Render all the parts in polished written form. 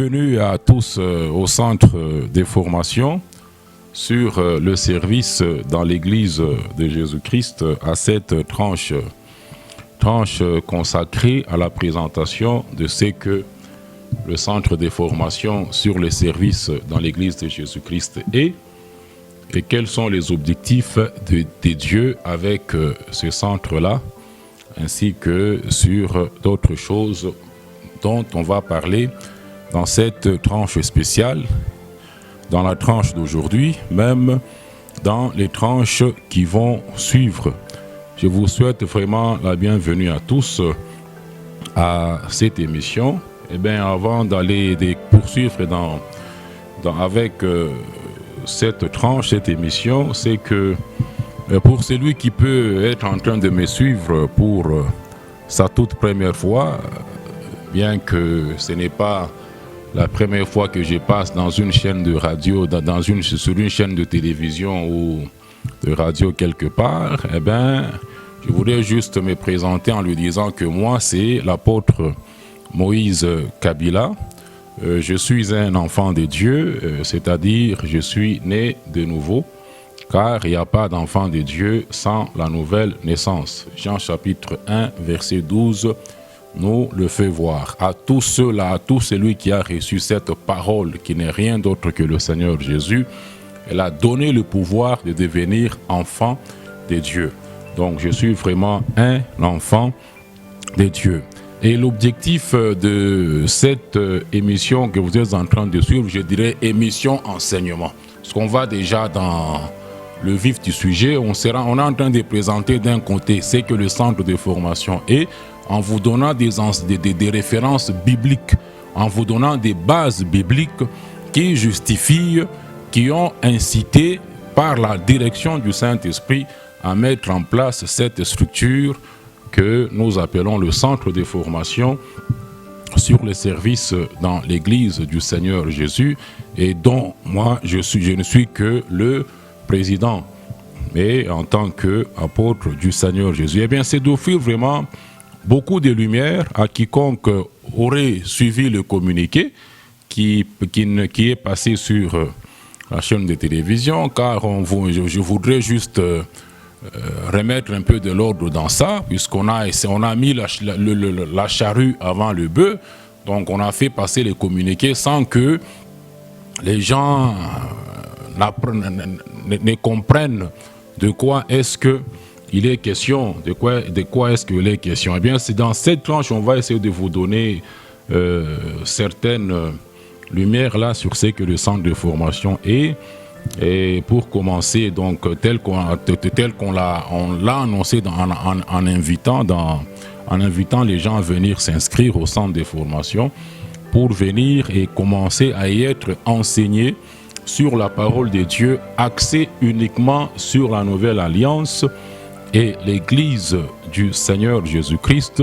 bienvenue à tous au centre des formations sur le service dans l'église de Jésus-Christ à cette tranche consacrée à la présentation de ce que le centre des formations sur le service dans l'église de Jésus-Christ est et quels sont les objectifs de Dieu avec ce centre-là, ainsi que sur d'autres choses dont on va parler dans cette tranche spéciale, dans la tranche d'aujourd'hui, même dans les tranches qui vont suivre. Je vous souhaite vraiment la bienvenue à tous à cette émission. Et bien, avant d'aller poursuivre avec cette tranche, cette émission, c'est que pour celui qui peut être en train de me suivre pour sa toute première fois, bien que ce n'est pas la première fois que je passe dans une chaîne de radio, sur une chaîne de télévision ou de radio quelque part, eh bien, je voudrais juste me présenter en lui disant que moi, c'est l'apôtre Moïse Kabila. Je suis un enfant de Dieu, c'est-à-dire je suis né de nouveau, car il n'y a pas d'enfant de Dieu sans la nouvelle naissance. Jean chapitre 1, verset 12, nous le fait voir. À tous ceux-là, à tout celui qui a reçu cette parole, qui n'est rien d'autre que le Seigneur Jésus, elle a donné le pouvoir de devenir enfant de Dieu. Donc je suis vraiment un enfant de Dieu. Et l'objectif de cette émission que vous êtes en train de suivre, je dirais émission enseignement. Parce qu'on va déjà dans le vif du sujet, on est en train de présenter d'un côté ce que le centre de formation est, en vous donnant des références bibliques, en vous donnant des bases bibliques qui justifient, qui ont incité par la direction du Saint-Esprit à mettre en place cette structure que nous appelons le centre de formation sur le service dans l'église du Seigneur Jésus et dont moi je ne suis que le président, mais en tant qu'apôtre du Seigneur Jésus. Eh bien, c'est d'offrir vraiment beaucoup de lumière à quiconque aurait suivi le communiqué qui est passé sur la chaîne de télévision, car je voudrais juste remettre un peu de l'ordre dans ça, puisqu'on a mis la charrue avant le bœuf, donc on a fait passer les communiqués sans que les gens ne comprennent de quoi est-ce que il est question, de quoi est-ce qu'il est question. Eh bien, c'est dans cette tranche, on va essayer de vous donner certaines lumières là sur ce que le centre de formation est. Et pour commencer, donc, tel qu'on l'a annoncé en invitant les gens à venir s'inscrire au centre de formation pour venir et commencer à y être enseignés sur la parole de Dieu, axée uniquement sur la nouvelle alliance et l'église du Seigneur Jésus-Christ,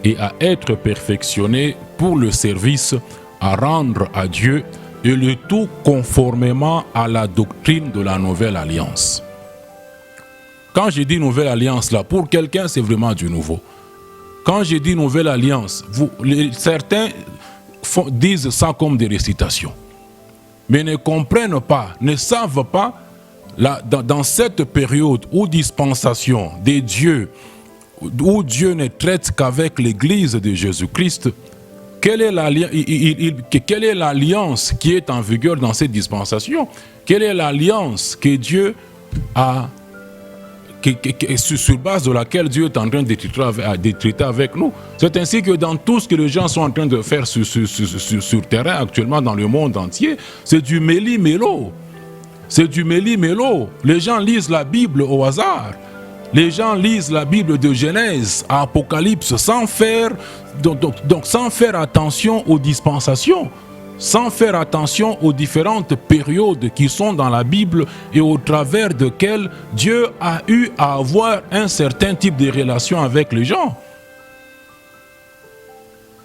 et à être perfectionné pour le service à rendre à Dieu, et le tout conformément à la doctrine de la nouvelle alliance. Quand je dis nouvelle alliance, là, pour quelqu'un, c'est vraiment du nouveau. Quand je dis nouvelle alliance, certains disent ça comme des récitations, mais ne comprennent pas, ne savent pas, dans cette période où dispensation des dieux, où Dieu ne traite qu'avec l'église de Jésus-Christ, quelle est l'alliance qui est en vigueur dans cette dispensation? Quelle est l'alliance que Dieu a, sur base de laquelle Dieu est en train de traiter avec nous? C'est ainsi que dans tout ce que les gens sont en train de faire sur terrain actuellement dans le monde entier, c'est du méli-mélo. C'est du méli-mélo. Les gens lisent la Bible au hasard. Les gens lisent la Bible de Genèse à Apocalypse sans faire attention aux dispensations, sans faire attention aux différentes périodes qui sont dans la Bible et au travers desquelles Dieu a eu à avoir un certain type de relation avec les gens.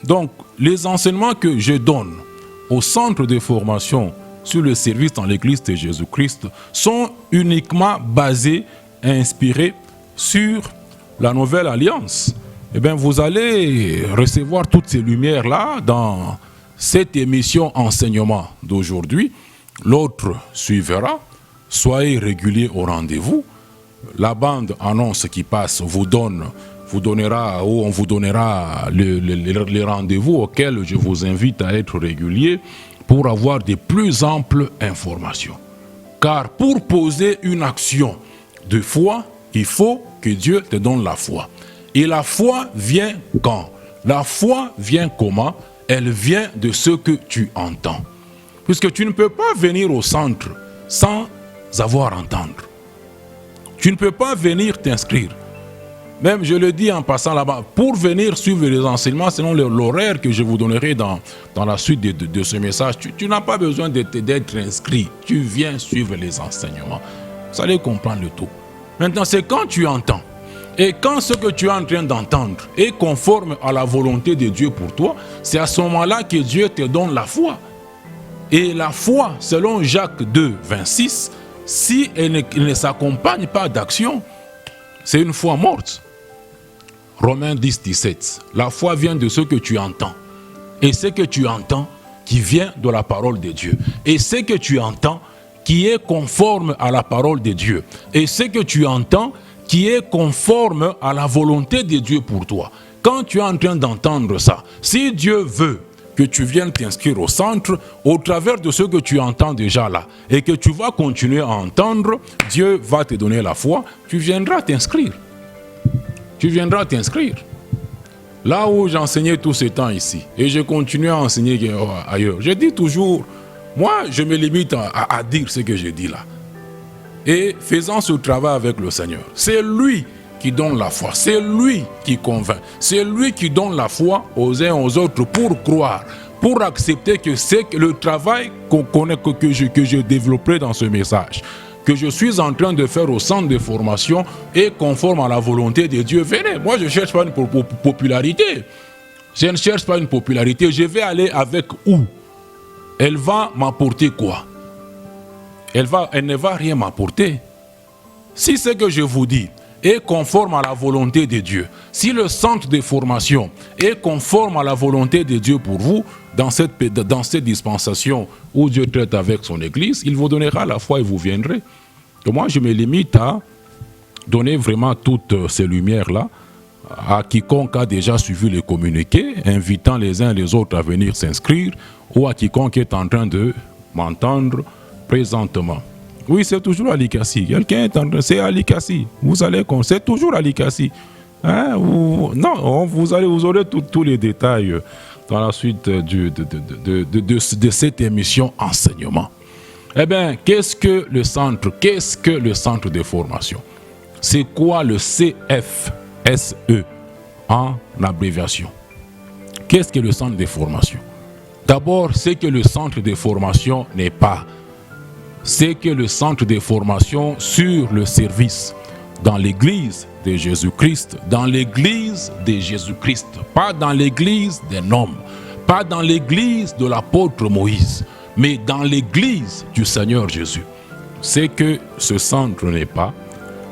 Donc, les enseignements que je donne au centre de formation sur le service dans l'église de Jésus-Christ sont uniquement basés et inspirés sur la nouvelle alliance. Eh bien, vous allez recevoir toutes ces lumières-là dans cette émission enseignement d'aujourd'hui, l'autre suivra. Soyez réguliers au rendez-vous. La bande annonce qui passe on vous donnera les rendez-vous auxquels je vous invite à être réguliers pour avoir de plus amples informations. Car pour poser une action de foi, il faut que Dieu te donne la foi. Et la foi vient quand? La foi vient comment? Elle vient de ce que tu entends. Puisque tu ne peux pas venir au centre sans avoir à entendre. Tu ne peux pas venir t'inscrire. Même, je le dis en passant là-bas, pour venir suivre les enseignements, selon l'horaire que je vous donnerai dans la suite de ce message, tu n'as pas besoin d'être inscrit. Tu viens suivre les enseignements. Vous allez comprendre le tout. Maintenant, c'est quand tu entends. Et quand ce que tu es en train d'entendre est conforme à la volonté de Dieu pour toi, c'est à ce moment-là que Dieu te donne la foi. Et la foi, selon Jacques 2, 26, si elle ne s'accompagne pas d'action, c'est une foi morte. Romains 10, 17. La foi vient de ce que tu entends. Et ce que tu entends qui vient de la parole de Dieu. Et ce que tu entends qui est conforme à la parole de Dieu. Et ce que tu entends qui est conforme à la volonté de Dieu pour toi. Quand tu es en train d'entendre ça, si Dieu veut que tu viennes t'inscrire au centre, au travers de ce que tu entends déjà là, et que tu vas continuer à entendre, Dieu va te donner la foi, tu viendras t'inscrire. Tu viendras t'inscrire. Là où j'enseignais tout ce temps ici, et je continue à enseigner ailleurs, je dis toujours, moi je me limite à dire ce que je dis là. Et faisant ce travail avec le Seigneur, c'est lui qui donne la foi, c'est lui qui convainc, c'est lui qui donne la foi aux uns aux autres pour croire, pour accepter que c'est le travail qu'on connaît, que je développerai dans ce message, que je suis en train de faire au centre de formation est conforme à la volonté de Dieu. Venez, moi je ne cherche pas une popularité, je ne cherche pas une popularité, je vais aller avec où? Elle va m'apporter quoi? Elle ne va rien m'apporter. Si ce que je vous dis est conforme à la volonté de Dieu, si le centre de formation est conforme à la volonté de Dieu pour vous, dans cette dispensation où Dieu traite avec son Église, il vous donnera la foi et vous viendrez. Donc moi, je me limite à donner vraiment toutes ces lumières-là à quiconque a déjà suivi les communiqués, invitant les uns les autres à venir s'inscrire, ou à quiconque est en train de m'entendre présentement. Oui, c'est toujours à l'Ikassi. Quelqu'un est en train, c'est à l'Ikassi. Vous allez, c'est toujours à l'Ikassi. Hein? Non, vous aurez tous les détails dans la suite de cette émission enseignement. Eh bien, qu'est-ce que le centre de formation? C'est quoi le CFSE en abréviation? Qu'est-ce que le centre de formation? D'abord, c'est que le centre de formation n'est pas. C'est que le centre de formation sur le service dans l'église de Jésus-Christ, dans l'église de Jésus-Christ, pas dans l'église d'un homme, pas dans l'église de l'apôtre Moïse, mais dans l'église du Seigneur Jésus. C'est que ce centre n'est pas.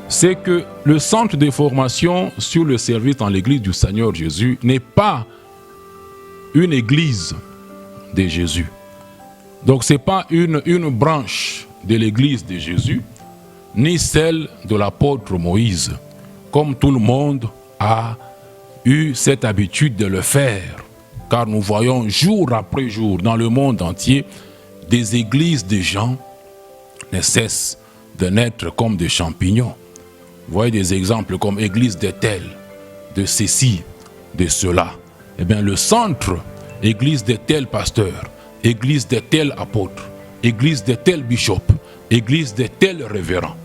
C'est que le centre de formation sur le service dans l'église du Seigneur Jésus n'est pas une église de Jésus. Donc ce n'est pas une branche de l'église de Jésus, ni celle de l'apôtre Moïse, comme tout le monde a eu cette habitude de le faire. Car nous voyons jour après jour dans le monde entier des églises de gens ne cessent de naître comme des champignons. Vous voyez des exemples comme église de tel, de ceci, de cela. Eh bien le centre, église de tel pasteur, église de tel apôtre, église de tel bishop, église de tel révérend.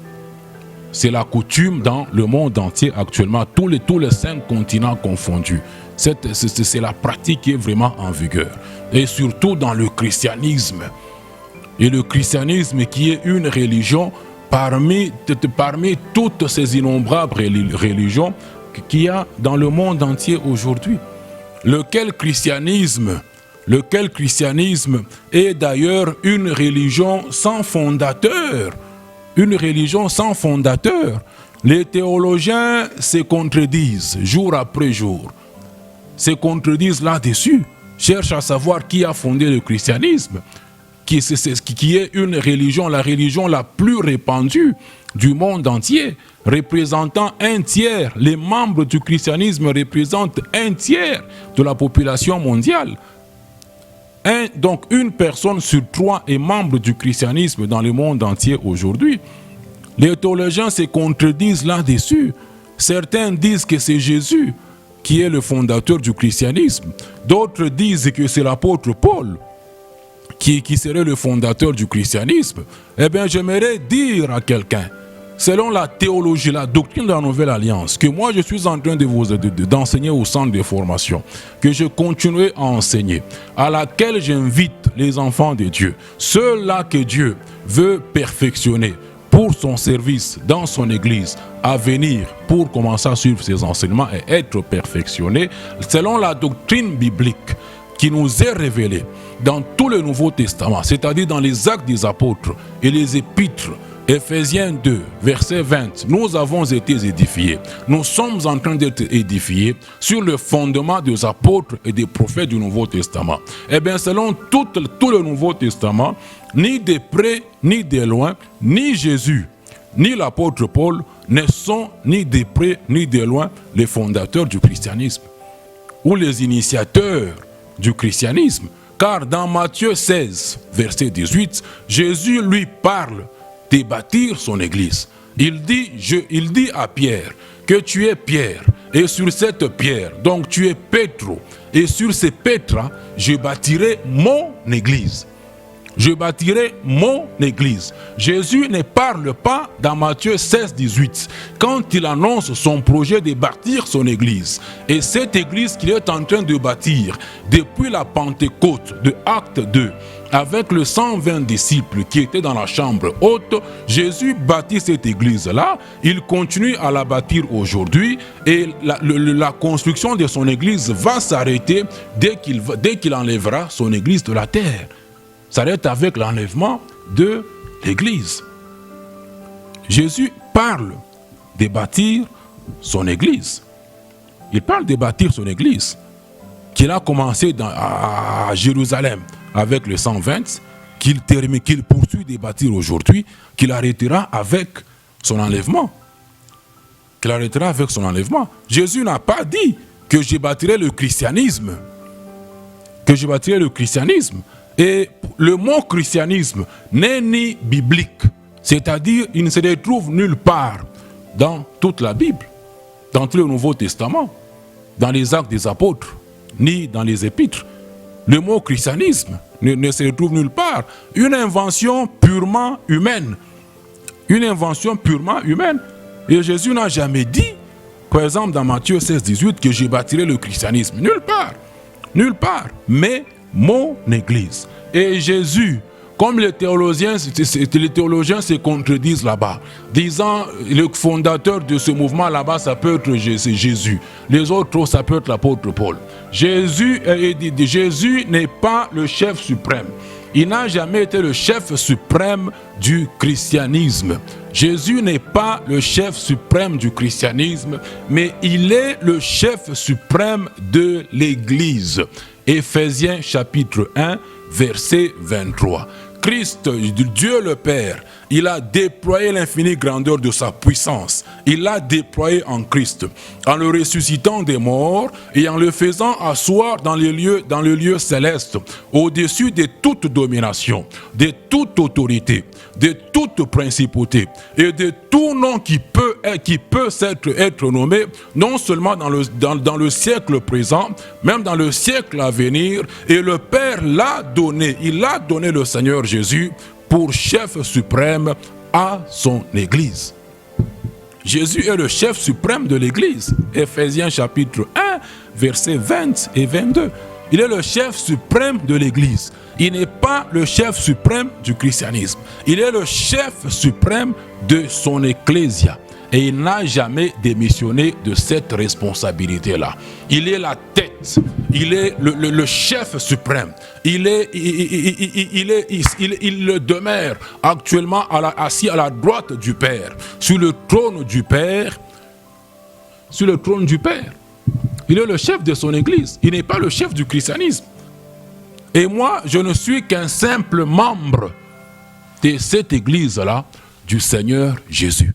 C'est la coutume dans le monde entier actuellement, tous les 5 continents confondus. C'est la pratique qui est vraiment en vigueur. Et surtout dans le christianisme. Et le christianisme qui est une religion parmi toutes ces innombrables religions qu'il y a dans le monde entier aujourd'hui. Lequel christianisme est d'ailleurs une religion sans fondateur. Une religion sans fondateur. Les théologiens se contredisent jour après jour. Se contredisent là-dessus. cherche à savoir qui a fondé le christianisme, qui est une religion, la religion la plus répandue du monde entier, représentant un tiers. Les membres du christianisme représentent un tiers de la population mondiale. Donc une personne sur 3 est membre du christianisme dans le monde entier aujourd'hui. Les théologiens se contredisent là-dessus. Certains disent que c'est Jésus qui est le fondateur du christianisme. D'autres disent que c'est l'apôtre Paul qui serait le fondateur du christianisme. Eh bien, j'aimerais dire à quelqu'un, selon la théologie, la doctrine de la Nouvelle Alliance, que moi je suis en train d'enseigner au centre de formation, que je continuerai à enseigner, à laquelle j'invite les enfants de Dieu, ceux-là que Dieu veut perfectionner pour son service dans son église, à venir pour commencer à suivre ses enseignements et être perfectionnés, selon la doctrine biblique qui nous est révélée dans tout le Nouveau Testament, c'est-à-dire dans les Actes des Apôtres et les Épîtres. Éphésiens 2, verset 20, nous avons été édifiés. Nous sommes en train d'être édifiés sur le fondement des apôtres et des prophètes du Nouveau Testament. Eh bien, selon tout le Nouveau Testament, ni de près, ni de loin, ni Jésus, ni l'apôtre Paul ne sont ni de près, ni de loin les fondateurs du christianisme ou les initiateurs du christianisme. Car dans Matthieu 16, verset 18, Jésus lui parle de bâtir son église. Il dit à Pierre que tu es Pierre, et sur cette pierre, donc tu es Pétro, et sur ces pétras, je bâtirai mon église. Je bâtirai mon église. Jésus ne parle pas dans Matthieu 16, 18 quand il annonce son projet de bâtir son église. Et cette église qu'il est en train de bâtir depuis la Pentecôte de Acte 2, avec les 120 disciples qui étaient dans la chambre haute, Jésus bâtit cette église-là. Il continue à la bâtir aujourd'hui et la construction de son église va s'arrêter dès qu'il enlèvera son église de la terre. S'arrête avec l'enlèvement de l'église. Jésus parle de bâtir son église. Il parle de bâtir son église qu'il a commencé à Jérusalem avec le 120, qu'il poursuit de bâtir aujourd'hui, qu'il arrêtera avec son enlèvement. Qu'il arrêtera avec son enlèvement. Jésus n'a pas dit que je bâtirai le christianisme. Que je bâtirai le christianisme. Et le mot christianisme n'est ni biblique, c'est-à-dire il ne se retrouve nulle part dans toute la Bible, dans tout le Nouveau Testament, dans les Actes des Apôtres, ni dans les Épîtres. Le mot christianisme ne se retrouve nulle part. Une invention purement humaine. Une invention purement humaine. Et Jésus n'a jamais dit, par exemple dans Matthieu 16, 18, que je bâtirai le christianisme. Nulle part. Nulle part. Mais mon église. Et Jésus, comme les théologiens se contredisent là-bas, disant le fondateur de ce mouvement là-bas, ça peut être Jésus. Les autres, ça peut être l'apôtre Paul. Jésus n'est pas le chef suprême. Il n'a jamais été le chef suprême du christianisme. Jésus n'est pas le chef suprême du christianisme, mais il est le chef suprême de l'Église. Éphésiens chapitre 1, verset 23. Christ, Dieu le Père, il a déployé l'infinie grandeur de sa puissance. Il l'a déployé en Christ, en le ressuscitant des morts et en le faisant asseoir dans le lieu céleste, au-dessus de toute domination, de toute autorité, de toute principauté et de tout nom qui peut être nommé, non seulement dans le siècle présent, même dans le siècle à venir. Et le Père l'a donné, il a donné le Seigneur Jésus pour chef suprême à son Église. Jésus est le chef suprême de l'Église. Éphésiens chapitre 1, versets 20 et 22. Il est le chef suprême de l'Église. Il n'est pas le chef suprême du christianisme. Il est le chef suprême de son ecclésia. Et il n'a jamais démissionné de cette responsabilité-là. Il est la tête. Il est le chef suprême. Il demeure actuellement assis à la droite du Père, sur le trône du Père. Sur le trône du Père. Il est le chef de son église. Il n'est pas le chef du christianisme. Et moi, je ne suis qu'un simple membre de cette église-là du Seigneur Jésus.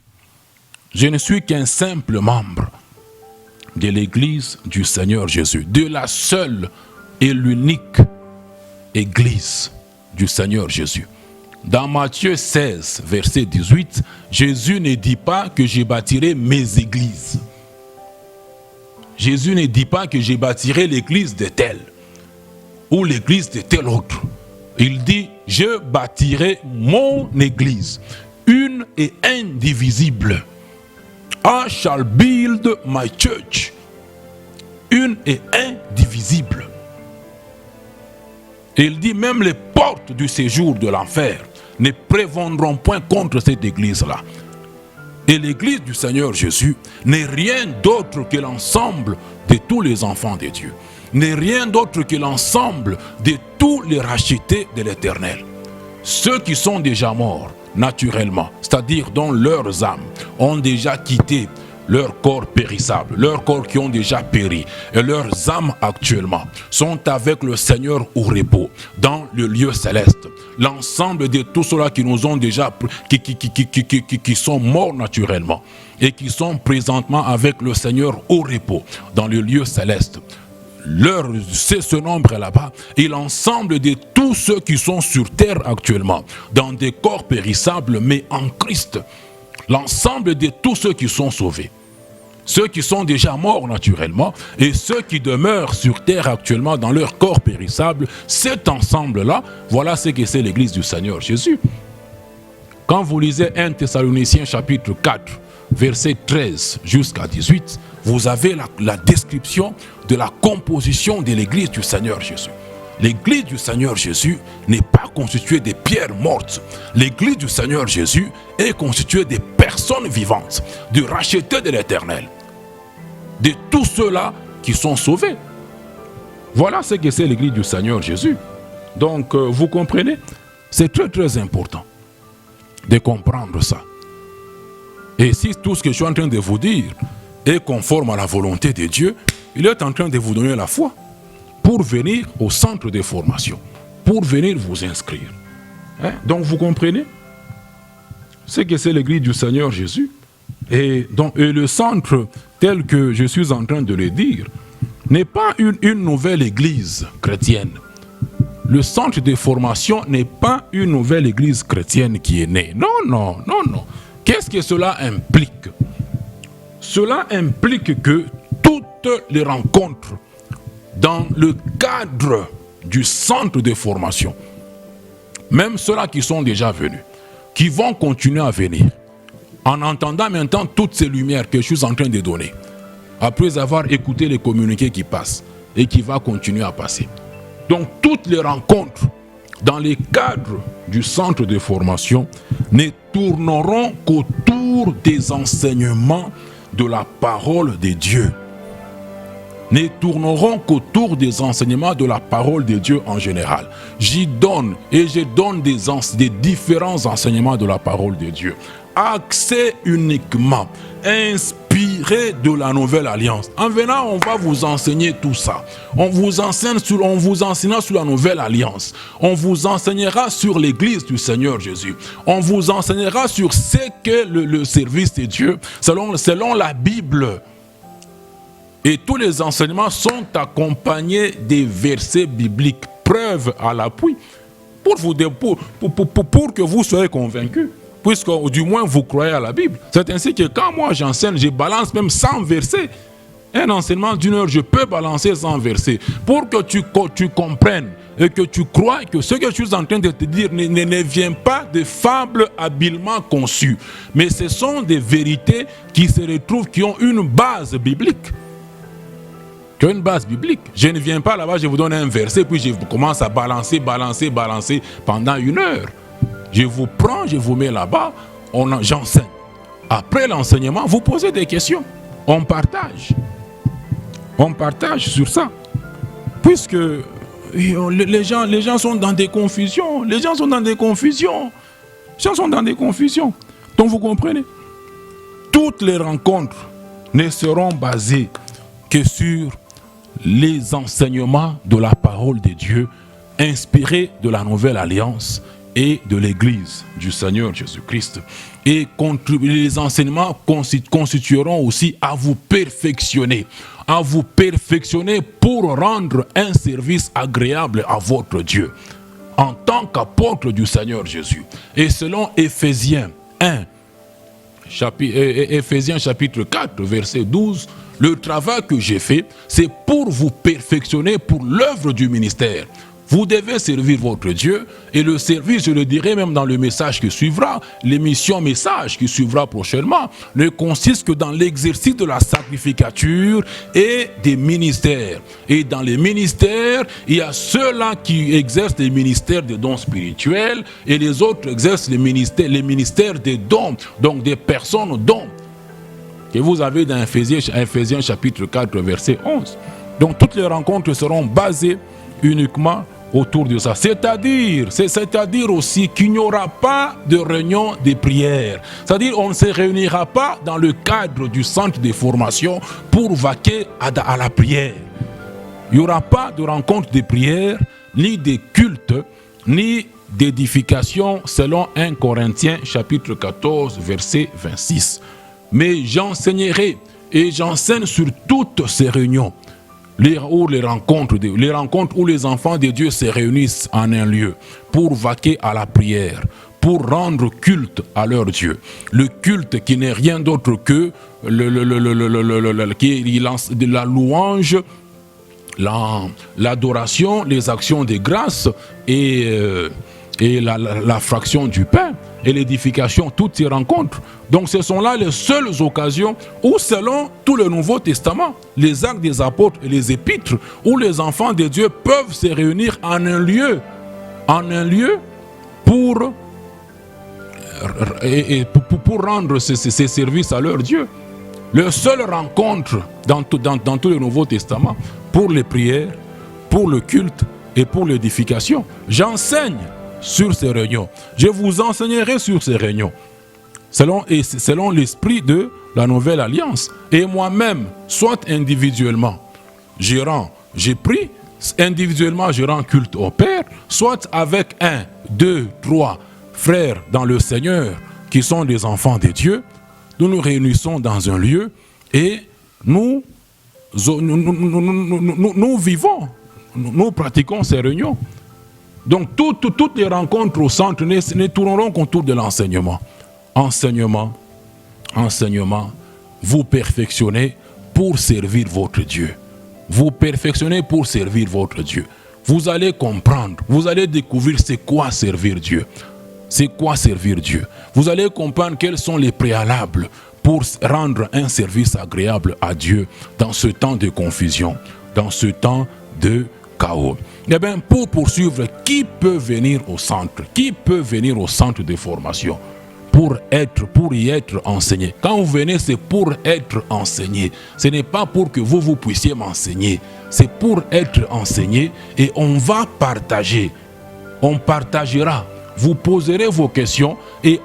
Je ne suis qu'un simple membre de l'église du Seigneur Jésus, de la seule et l'unique église du Seigneur Jésus. Dans Matthieu 16, verset 18, Jésus ne dit pas que je bâtirai mes églises. Jésus ne dit pas que je bâtirai l'église de tel ou l'église de tel autre. Il dit, je bâtirai mon église, une et indivisible. I shall build my church, une et indivisible. Et il dit, même les portes du séjour de l'enfer ne prévaudront point contre cette église-là. Et l'église du Seigneur Jésus n'est rien d'autre que l'ensemble de tous les enfants de Dieu. N'est rien d'autre que l'ensemble de tous les rachetés de l'Éternel. Ceux qui sont déjà morts naturellement, c'est-à-dire dont leurs âmes ont déjà quitté leur corps périssable, leurs corps qui ont déjà péri, et leurs âmes actuellement sont avec le Seigneur au repos, dans le lieu céleste. L'ensemble de tous ceux-là qui nous ont déjà, qui sont morts naturellement, et qui sont présentement avec le Seigneur au repos, dans le lieu céleste. C'est ce nombre là-bas, et l'ensemble de tous ceux qui sont sur terre actuellement, dans des corps périssables, mais en Christ. L'ensemble de tous ceux qui sont sauvés, ceux qui sont déjà morts naturellement et ceux qui demeurent sur terre actuellement dans leur corps périssable, cet ensemble-là, voilà ce que c'est l'église du Seigneur Jésus. Quand vous lisez 1 Thessaloniciens chapitre 4, verset 13 jusqu'à 18, vous avez la description de la composition de l'église du Seigneur Jésus. L'église du Seigneur Jésus n'est pas constituée de pierres mortes. L'église du Seigneur Jésus est constituée de personnes vivantes, de rachetés de l'Éternel, de tous ceux-là qui sont sauvés. Voilà ce que c'est l'église du Seigneur Jésus. Donc, vous comprenez? C'est très très important de comprendre ça. Et si tout ce que je suis en train de vous dire est conforme à la volonté de Dieu, il est en train de vous donner la foi pour venir au centre de formation, pour venir vous inscrire. Donc vous comprenez ce que c'est l'église du Seigneur Jésus. Et le centre, tel que je suis en train de le dire, n'est pas une nouvelle église chrétienne. Le centre de formation n'est pas une nouvelle église chrétienne qui est née. Non, non, non, non. Qu'est-ce que cela implique? Cela implique que toutes les rencontres dans le cadre du centre de formation, même ceux-là qui sont déjà venus, qui vont continuer à venir, en entendant maintenant toutes ces lumières que je suis en train de donner, après avoir écouté les communiqués qui passent et qui vont continuer à passer. Donc toutes les rencontres dans les cadres du centre de formation ne tourneront qu'autour des enseignements de la parole de Dieu. Ne tourneront qu'autour des enseignements de la parole de Dieu en général. J'y donne et je donne des différents enseignements de la parole de Dieu. Accès uniquement, inspiré de la nouvelle alliance. En venant, on va vous enseigner tout ça. On vous enseignera sur la nouvelle alliance. On vous enseignera sur l'église du Seigneur Jésus. On vous enseignera sur ce qu'est le service de Dieu selon la Bible. Et tous les enseignements sont accompagnés des versets bibliques, preuves à l'appui, pour que vous soyez convaincus, puisque du moins vous croyez à la Bible. C'est ainsi que quand moi j'enseigne, je balance même 100 versets. Un enseignement d'une heure, je peux balancer 100 versets, pour que tu comprennes et que tu crois que ce que je suis en train de te dire ne vient pas de fables habilement conçues, mais ce sont des vérités qui se retrouvent, qui ont une base biblique. Qui ont une base biblique. Je ne viens pas là-bas, je vous donne un verset, puis je commence à balancer pendant une heure. Je vous prends, je vous mets là-bas, j'enseigne. Après l'enseignement, vous posez des questions. On partage. On partage sur ça. Puisque les gens sont dans des confusions. Les gens sont dans des confusions. Les gens sont dans des confusions. Donc vous comprenez? Toutes les rencontres ne seront basées que sur les enseignements de la parole de Dieu inspirés de la nouvelle alliance et de l'Église du Seigneur Jésus-Christ. Et les enseignements constitueront aussi à vous perfectionner pour rendre un service agréable à votre Dieu, en tant qu'apôtre du Seigneur Jésus. Et selon Éphésiens 1, Éphésiens chapitre 4, verset 12, le travail que j'ai fait, c'est pour vous perfectionner pour l'œuvre du ministère. Vous devez servir votre Dieu, et le service, je le dirai même dans le message qui suivra, l'émission message qui suivra prochainement, ne consiste que dans l'exercice de la sacrificature et des ministères. Et dans les ministères, il y a ceux-là qui exercent les ministères des dons spirituels, et les autres exercent les ministères des dons, donc des personnes dons, que vous avez dans Éphésiens chapitre 4, verset 11. Donc toutes les rencontres seront basées uniquement autour de ça. C'est-à-dire aussi qu'il n'y aura pas de réunion de prière. C'est-à-dire on ne se réunira pas dans le cadre du centre de formation pour vaquer à la prière. Il n'y aura pas de rencontre de prière, ni de culte, ni d'édification selon 1 Corinthiens chapitre 14, verset 26. Mais j'enseignerai et j'enseigne sur toutes ces réunions. Les rencontres où les enfants de Dieu se réunissent en un lieu pour vaquer à la prière, pour rendre culte à leur Dieu. Le culte qui n'est rien d'autre que la louange, l'adoration, les actions de grâce et la fraction du pain et l'édification, toutes ces rencontres. Donc ce sont là les seules occasions où, selon tout le Nouveau Testament, les actes des apôtres et les épîtres, où les enfants de Dieu peuvent se réunir en un lieu pour rendre ces services à leur Dieu. La seule rencontre dans tout le Nouveau Testament pour les prières, pour le culte et pour l'édification. J'enseigne sur ces réunions. Je vous enseignerai sur ces réunions. Selon l'esprit de la nouvelle alliance. Et moi-même, soit individuellement, je prie, individuellement je rends culte au Père, soit avec 1, 2, 3 frères dans le Seigneur qui sont des enfants de Dieu, nous nous réunissons dans un lieu et nous vivons, nous pratiquons ces réunions. Donc toutes les rencontres au centre ne tourneront qu'autour de l'enseignement. Enseignement, vous perfectionnez pour servir votre Dieu. Vous perfectionnez pour servir votre Dieu. Vous allez comprendre, vous allez découvrir c'est quoi servir Dieu. C'est quoi servir Dieu. Vous allez comprendre quels sont les préalables pour rendre un service agréable à Dieu dans ce temps de confusion, dans ce temps de chaos. Eh bien, pour poursuivre, qui peut venir au centre? Qui peut venir au centre de formation pour y être enseigné? Quand vous venez, c'est pour être enseigné. Ce n'est pas pour que vous puissiez m'enseigner. C'est pour être enseigné et on va partager. On partagera. Vous poserez vos questions et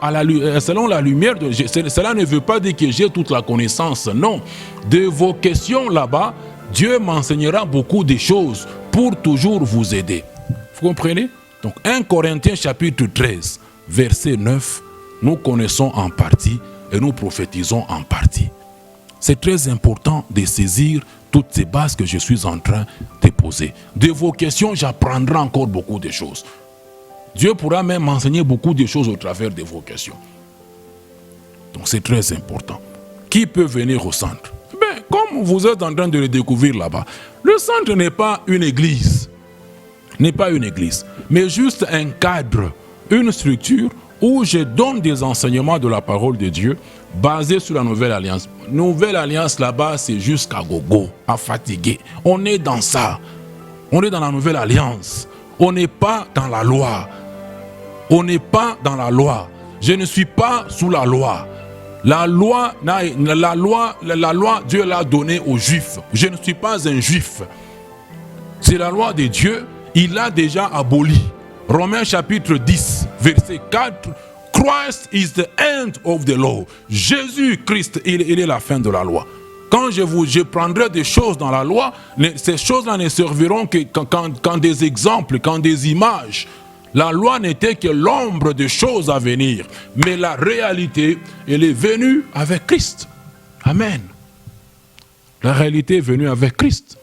selon la lumière de cela ne veut pas dire que j'ai toute la connaissance. Non. De vos questions là-bas, Dieu m'enseignera beaucoup de choses pour toujours vous aider. Vous comprenez? Donc 1 Corinthiens chapitre 13, verset 9, nous connaissons en partie et nous prophétisons en partie. C'est très important de saisir toutes ces bases que je suis en train de poser. De vos questions, j'apprendrai encore beaucoup de choses. Dieu pourra même m'enseigner beaucoup de choses au travers de vos questions. Donc c'est très important. Qui peut venir au centre? Ben, comme vous êtes en train de le découvrir là-bas, le centre n'est pas une église. N'est pas une église, mais juste un cadre, une structure où je donne des enseignements de la parole de Dieu basés sur la nouvelle alliance. Nouvelle alliance là-bas, c'est jusqu'à gogo, à fatiguer. On est dans ça. On est dans la nouvelle alliance. On n'est pas dans la loi. On n'est pas dans la loi. Je ne suis pas sous la loi. La loi, Dieu l'a donnée aux Juifs. Je ne suis pas un Juif. C'est la loi de Dieu. Il l'a déjà aboli. Romains chapitre 10, verset 4. Christ is the end of the law. Jésus-Christ, il est la fin de la loi. Quand je prendrai des choses dans la loi, ces choses-là ne serviront qu'en des exemples, qu'en des images. La loi n'était que l'ombre des choses à venir. Mais la réalité, elle est venue avec Christ. Amen. La réalité est venue avec Christ.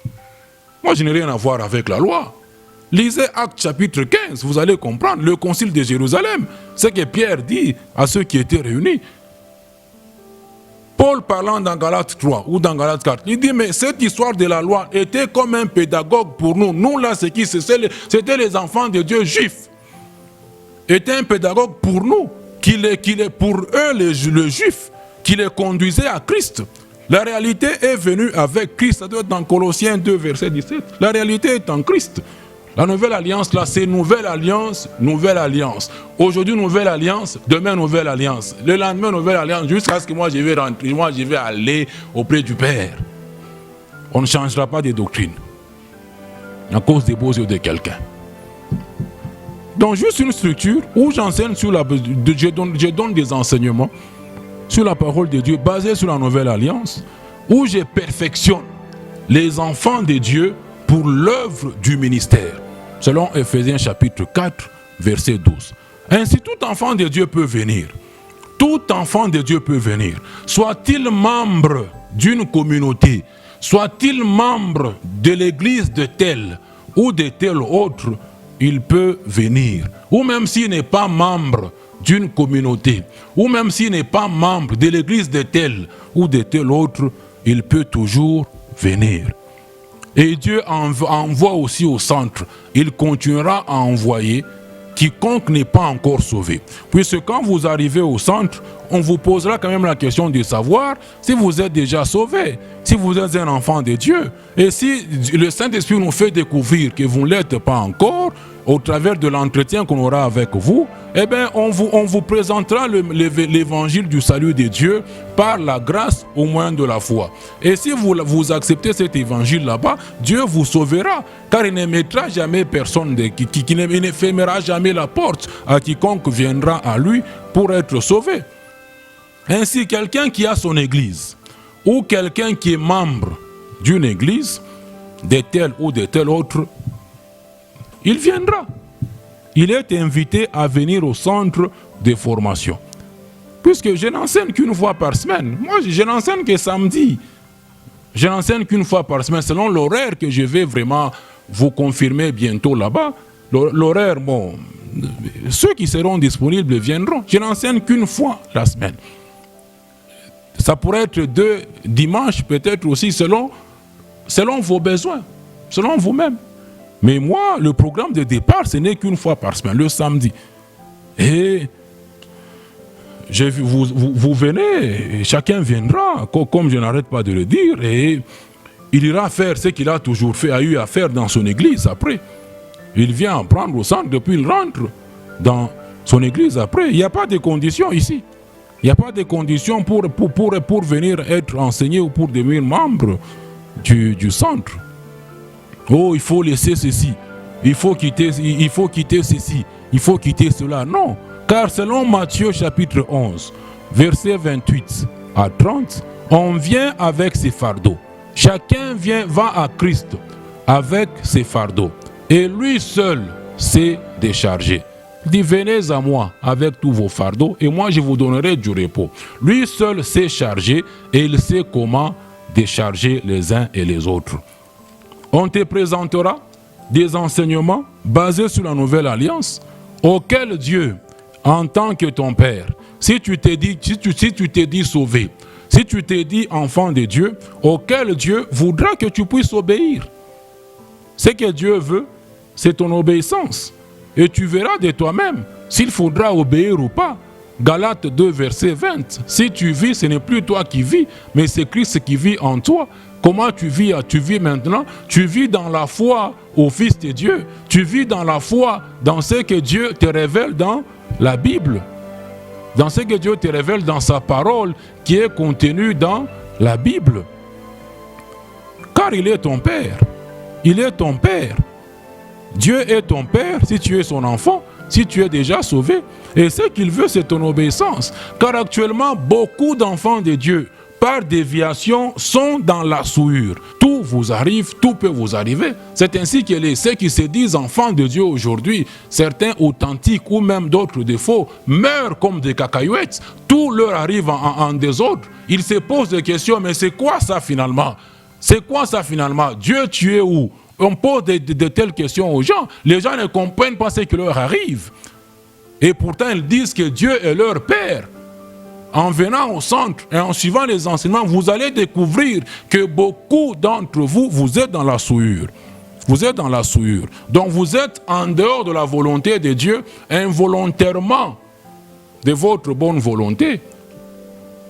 Moi, je n'ai rien à voir avec la loi. Lisez Actes chapitre 15, vous allez comprendre. Le concile de Jérusalem, ce que Pierre dit à ceux qui étaient réunis. Paul parlant dans Galates 3 ou dans Galates 4, il dit, mais cette histoire de la loi était comme un pédagogue pour nous. Nous, là, c'était les enfants de Dieu juifs. Était un pédagogue pour nous, pour eux, le juif, qui les conduisait à Christ. La réalité est venue avec Christ. Ça doit être dans Colossiens 2, verset 17. La réalité est en Christ. La nouvelle alliance, là, c'est nouvelle alliance, nouvelle alliance. Aujourd'hui, nouvelle alliance, demain, nouvelle alliance. Le lendemain, nouvelle alliance, jusqu'à ce que moi, je vais rentrer, moi, je vais aller auprès du Père. On ne changera pas de doctrine à cause des beaux yeux de quelqu'un. Donc, juste une structure où j'enseigne sur je donne des enseignements sur la parole de Dieu basée sur la nouvelle alliance, où je perfectionne les enfants de Dieu pour l'œuvre du ministère, selon Ephésiens chapitre 4, verset 12. Ainsi, tout enfant de Dieu peut venir. Tout enfant de Dieu peut venir. Soit-il membre d'une communauté, soit-il membre de l'église de tel ou de tel autre, il peut venir. Ou même s'il n'est pas membre d'une communauté, ou même s'il n'est pas membre de l'église de tel ou de tel autre, il peut toujours venir. Et Dieu envoie aussi au centre. Il continuera à envoyer quiconque n'est pas encore sauvé. Puisque quand vous arrivez au centre, on vous posera quand même la question de savoir si vous êtes déjà sauvé, si vous êtes un enfant de Dieu. Et si le Saint-Esprit nous fait découvrir que vous ne l'êtes pas encore, au travers de l'entretien qu'on aura avec vous, eh bien, on vous présentera l'évangile du salut de Dieu par la grâce au moyen de la foi. Et si vous acceptez cet évangile là-bas, Dieu vous sauvera, car il ne mettra jamais personne, il ne fermera jamais la porte à quiconque viendra à lui pour être sauvé. Ainsi, quelqu'un qui a son église, ou quelqu'un qui est membre d'une église, de tel ou de tel autre, il viendra. Il est invité à venir au centre de formation. Puisque je n'enseigne qu'une fois par semaine. Moi, je n'enseigne que samedi. Je n'enseigne qu'une fois par semaine, selon l'horaire que je vais vraiment vous confirmer bientôt là-bas. L'horaire, bon, ceux qui seront disponibles viendront. Je n'enseigne qu'une fois la semaine. Ça pourrait être 2 dimanches, peut-être aussi, selon vos besoins, selon vous-même. Mais moi, le programme de départ, ce n'est qu'une fois par semaine, le samedi. Et vous venez, et chacun viendra, comme je n'arrête pas de le dire, et il ira faire ce qu'il a toujours fait, a eu à faire dans son église après. Il vient apprendre au centre, depuis il rentre dans son église après. Il n'y a pas de conditions ici. Il n'y a pas de conditions pour venir être enseigné ou pour devenir membre du centre. Oh, il faut laisser ceci, il faut quitter ceci, il faut quitter cela. Non, car selon Matthieu chapitre 11, verset 28 à 30, on vient avec ses fardeaux. Chacun va à Christ avec ses fardeaux. Et lui seul s'est déchargé. Il dit, venez à moi avec tous vos fardeaux et moi je vous donnerai du repos. Lui seul s'est chargé et il sait comment décharger les uns et les autres. On te présentera des enseignements basés sur la nouvelle alliance auquel Dieu, en tant que ton Père, si tu t'es dit sauvé, si tu t'es dit enfant de Dieu, auquel Dieu voudra que tu puisses obéir. Ce que Dieu veut, c'est ton obéissance. Et tu verras de toi-même s'il faudra obéir ou pas. Galates 2, verset 20. Si tu vis, ce n'est plus toi qui vis, mais c'est Christ qui vit en toi. Comment tu vis maintenant? Tu vis dans la foi au Fils de Dieu. Tu vis dans la foi dans ce que Dieu te révèle dans la Bible. Dans ce que Dieu te révèle dans sa parole qui est contenue dans la Bible. Car il est ton Père. Il est ton Père. Dieu est ton Père si tu es son enfant, si tu es déjà sauvé. Et ce qu'il veut, c'est ton obéissance. Car actuellement, beaucoup d'enfants de Dieu par déviation, sont dans la souillure. Tout vous arrive, tout peut vous arriver. C'est ainsi que ceux qui se disent enfants de Dieu aujourd'hui, certains authentiques ou même d'autres défauts, meurent comme des cacahuètes. Tout leur arrive en désordre. Ils se posent des questions, mais c'est quoi ça finalement? C'est quoi ça finalement? Dieu, tu es où? On pose de telles questions aux gens. Les gens ne comprennent pas ce qui leur arrive. Et pourtant, ils disent que Dieu est leur Père. En venant au centre et en suivant les enseignements, vous allez découvrir que beaucoup d'entre vous, vous êtes dans la souillure. Vous êtes dans la souillure. Donc vous êtes en dehors de la volonté de Dieu, involontairement, de votre bonne volonté.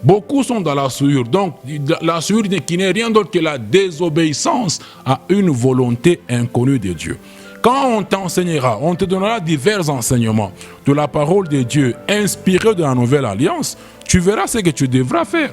Beaucoup sont dans la souillure. Donc la souillure qui n'est rien d'autre que la désobéissance à une volonté inconnue de Dieu. Quand on t'enseignera, on te donnera divers enseignements de la parole de Dieu inspirée de la nouvelle alliance, tu verras ce que tu devras faire.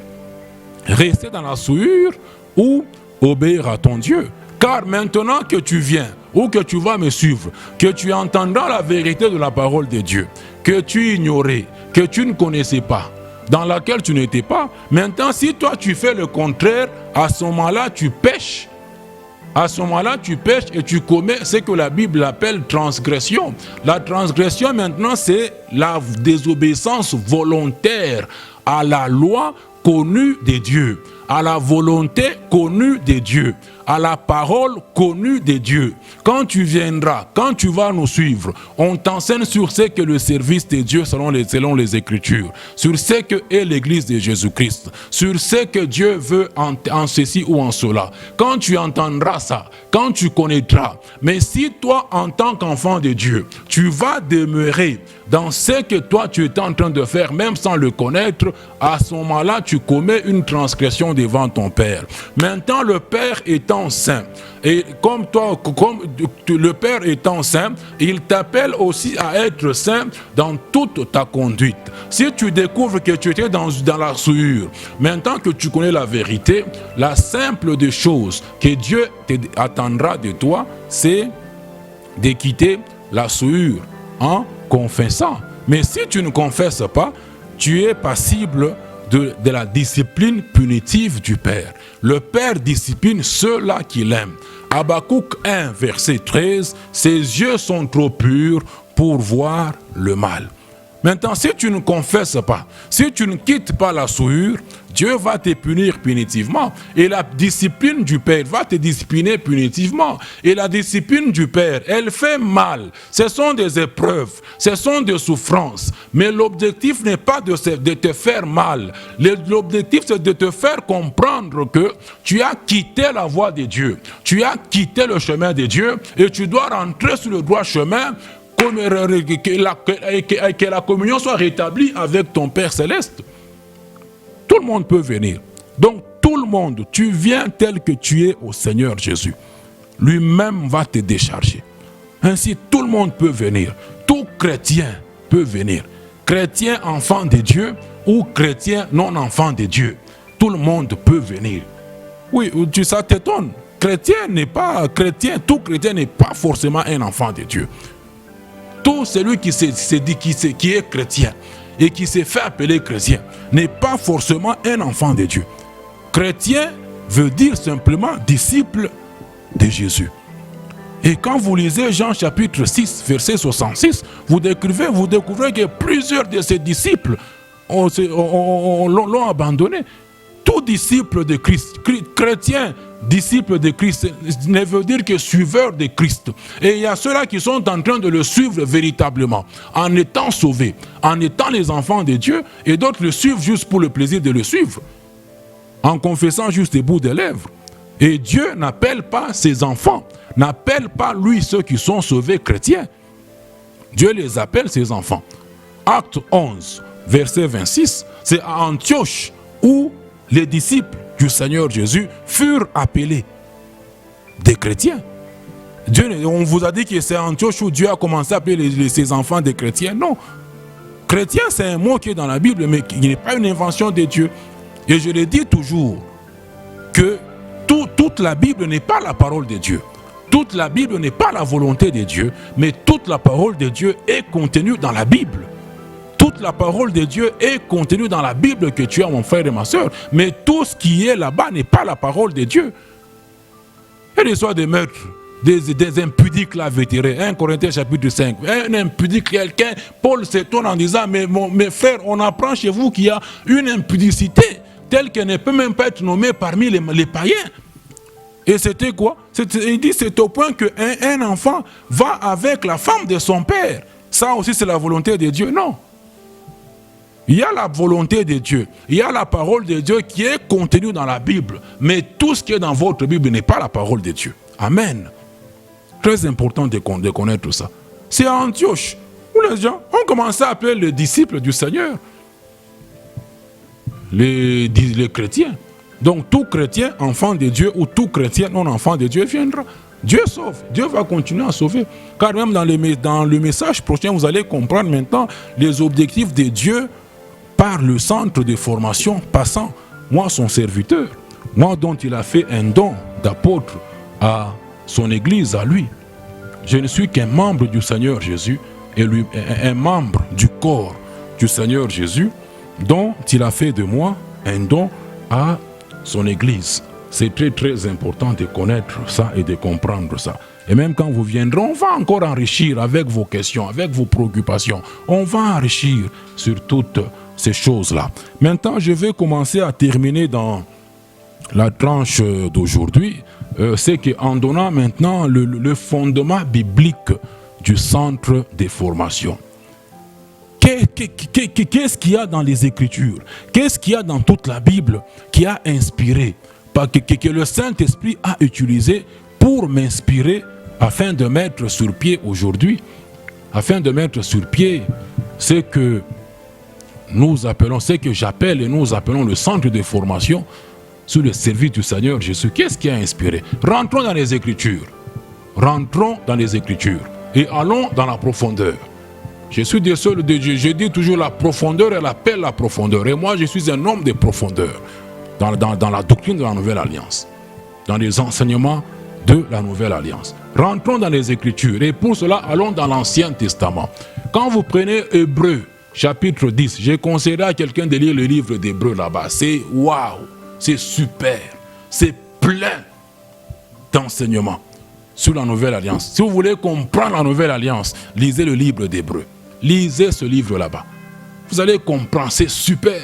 Rester dans la souillure ou obéir à ton Dieu. Car maintenant que tu viens ou que tu vas me suivre, que tu entendras la vérité de la parole de Dieu, que tu ignorais, que tu ne connaissais pas, dans laquelle tu n'étais pas, maintenant si toi tu fais le contraire, à ce moment-là tu pêches. À ce moment-là, tu pêches et tu commets ce que la Bible appelle transgression. La transgression, maintenant, c'est la désobéissance volontaire à la loi connue de Dieu, à la volonté connue de Dieu, à la parole connue de Dieu. Quand tu viendras, quand tu vas nous suivre, on t'enseigne sur ce que le service de Dieu selon les Écritures, sur ce que est l'Église de Jésus-Christ, sur ce que Dieu veut en ceci ou en cela. Quand tu entendras ça, quand tu connaîtras, mais si toi, en tant qu'enfant de Dieu, tu vas demeurer dans ce que toi tu es en train de faire, même sans le connaître, à ce moment-là, tu commets une transgression devant ton Père. Maintenant, le Père étant saint, et comme toi, comme le Père étant saint, il t'appelle aussi à être saint dans toute ta conduite. Si tu découvres que tu étais dans la souillure, maintenant que tu connais la vérité, la simple des choses que Dieu attendra de toi, c'est de quitter la souillure en confessant. Mais si tu ne confesses pas, tu es passible de la discipline punitive du Père. Le Père discipline ceux-là qu'il aime. Habakkuk 1, verset 13, ses yeux sont trop purs pour voir le mal. Maintenant, si tu ne confesses pas, si tu ne quittes pas la souillure, Dieu va te punir punitivement. Et la discipline du Père va te discipliner punitivement. Et la discipline du Père, elle fait mal. Ce sont des épreuves, ce sont des souffrances. Mais l'objectif n'est pas de te faire mal. L'objectif, c'est de te faire comprendre que tu as quitté la voie de Dieu. Tu as quitté le chemin de Dieu et tu dois rentrer sur le droit chemin. Que la communion soit rétablie avec ton Père Céleste. Tout le monde peut venir. Donc tout le monde, tu viens tel que tu es au Seigneur Jésus. Lui-même va te décharger. Ainsi tout le monde peut venir. Tout chrétien peut venir. Chrétien enfant de Dieu ou chrétien non enfant de Dieu. Tout le monde peut venir. Oui, ça t'étonne. Chrétien n'est pas chrétien. Tout chrétien n'est pas forcément un enfant de Dieu. Tout celui qui est chrétien et qui s'est fait appeler chrétien n'est pas forcément un enfant de Dieu. Chrétien veut dire simplement disciple de Jésus. Et quand vous lisez Jean chapitre 6, verset 66, vous découvrez que plusieurs de ses disciples l'ont abandonné. Tout disciple de Christ, chrétien, disciple de Christ, ne veut dire que suiveur de Christ. Et il y a ceux-là qui sont en train de le suivre véritablement, en étant sauvés, en étant les enfants de Dieu, et d'autres le suivent juste pour le plaisir de le suivre, en confessant juste les bouts des lèvres. Et Dieu n'appelle pas ses enfants, n'appelle pas lui ceux qui sont sauvés chrétiens. Dieu les appelle ses enfants. Acte 11, verset 26, c'est à Antioche où les disciples du Seigneur Jésus furent appelés des chrétiens. On vous a dit que c'est Antioche où Dieu a commencé à appeler ses enfants des chrétiens. Non. Chrétien, c'est un mot qui est dans la Bible, mais qui n'est pas une invention de Dieu. Et je le dis toujours, que toute la Bible n'est pas la parole de Dieu. Toute la Bible n'est pas la volonté de Dieu, mais toute la parole de Dieu est contenue dans la Bible. Toute toute la parole de Dieu est contenue dans la Bible que tu as, mon frère et ma soeur. Mais tout ce qui est là-bas n'est pas la parole de Dieu. Il y a des histoires de meurtres, des impudiques là vétérés. 1 Corinthiens chapitre 5. Un impudique, quelqu'un, Paul s'étonne en disant, mais mes frères, on apprend chez vous qu'il y a une impudicité telle qu'elle ne peut même pas être nommée parmi les païens. Et c'était quoi? Il dit c'est au point qu'un enfant va avec la femme de son père. Ça aussi c'est la volonté de Dieu? Non. Il y a la volonté de Dieu, il y a la parole de Dieu qui est contenue dans la Bible. Mais tout ce qui est dans votre Bible n'est pas la parole de Dieu. Amen. Très important de connaître ça. C'est à Antioche où les gens ont commencé à appeler les disciples du Seigneur les chrétiens. Donc tout chrétien, enfant de Dieu, ou tout chrétien, non enfant de Dieu, viendra. Dieu sauve, Dieu va continuer à sauver. Car même dans le message prochain, vous allez comprendre maintenant les objectifs de Dieu par le centre de formation passant. Moi, son serviteur, moi dont il a fait un don d'apôtre à son église, à lui. Je ne suis qu'un membre du Seigneur Jésus, et lui, un membre du corps du Seigneur Jésus, dont il a fait de moi un don à son église. C'est très très important de connaître ça et de comprendre ça. Et même quand vous viendrez, on va encore enrichir avec vos questions, avec vos préoccupations. On va enrichir sur toutes ces choses-là. Maintenant, je vais commencer à terminer dans la tranche d'aujourd'hui. C'est qu'en donnant maintenant le fondement biblique du centre de formation. Qu'est-ce qu'il y a dans les Écritures? Qu'est-ce qu'il y a dans toute la Bible qui a inspiré, que le Saint-Esprit a utilisé pour m'inspirer afin de mettre sur pied aujourd'hui? Afin de mettre sur pied ce que nous appelons, ce que j'appelle et nous appelons le centre de formation sous le service du Seigneur Jésus. Qu'est-ce qui a inspiré? Rentrons dans les Écritures. Rentrons dans les Écritures et allons dans la profondeur. Je suis des seuls de Dieu. Je dis toujours la profondeur, elle appelle la profondeur. Et moi, je suis un homme de profondeur dans la doctrine de la Nouvelle Alliance, dans les enseignements de la Nouvelle Alliance. Rentrons dans les Écritures et pour cela, allons dans l'Ancien Testament. Quand vous prenez Hébreux, chapitre 10, j'ai conseillé à quelqu'un de lire le livre d'Hébreux là-bas. C'est waouh, c'est super, c'est plein d'enseignements sur la Nouvelle Alliance. Si vous voulez comprendre la Nouvelle Alliance, lisez le livre d'Hébreux. Lisez ce livre là-bas. Vous allez comprendre, c'est super,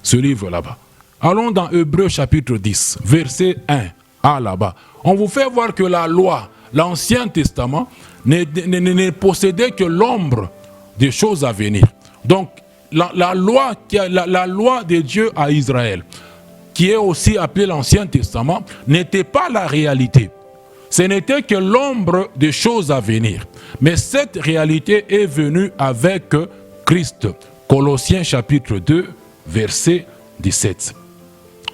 ce livre là-bas. Allons dans Hébreux chapitre 10, verset 1 à là-bas. On vous fait voir que la loi, l'Ancien Testament, ne possédait que l'ombre des choses à venir. Donc, la loi de Dieu à Israël, qui est aussi appelée l'Ancien Testament, n'était pas la réalité. Ce n'était que l'ombre des choses à venir. Mais cette réalité est venue avec Christ. Colossiens chapitre 2, verset 17.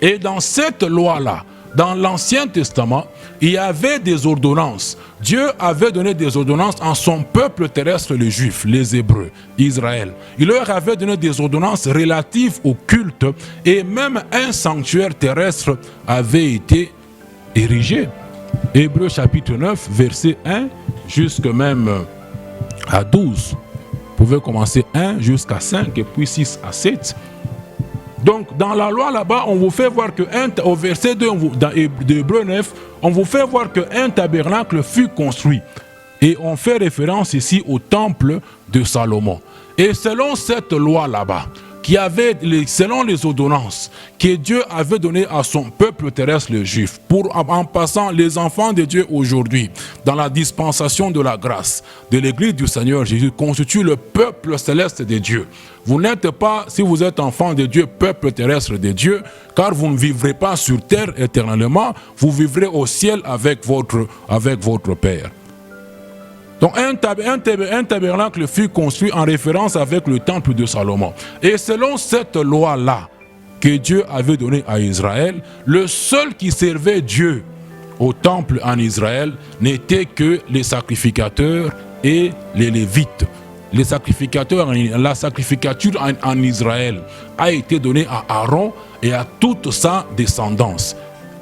Et dans cette loi-là, dans l'Ancien Testament, il y avait des ordonnances. Dieu avait donné des ordonnances en son peuple terrestre, les Juifs, les Hébreux, Israël. Il leur avait donné des ordonnances relatives au culte et même un sanctuaire terrestre avait été érigé. Hébreux chapitre 9, verset 1 jusqu'à même à 12. Vous pouvez commencer 1 jusqu'à 5 et puis 6 à 7. Donc dans la loi là-bas, on vous fait voir que au verset 2 dans Hébreux 9, on vous fait voir qu'un tabernacle fut construit. Et on fait référence ici au temple de Salomon. Et selon cette loi là-bas, selon les ordonnances que Dieu avait données à son peuple terrestre, les Juifs, en passant les enfants de Dieu aujourd'hui, dans la dispensation de la grâce de l'Église du Seigneur Jésus, constitue le peuple céleste de Dieu. Vous n'êtes pas, si vous êtes enfant de Dieu, peuple terrestre de Dieu, car vous ne vivrez pas sur terre éternellement, vous vivrez au ciel avec votre Père. Donc un tabernacle fut construit en référence avec le temple de Salomon. Et selon cette loi-là que Dieu avait donnée à Israël, le seul qui servait Dieu au temple en Israël n'était que les sacrificateurs et les Lévites. La sacrificature en Israël a été donnée à Aaron et à toute sa descendance.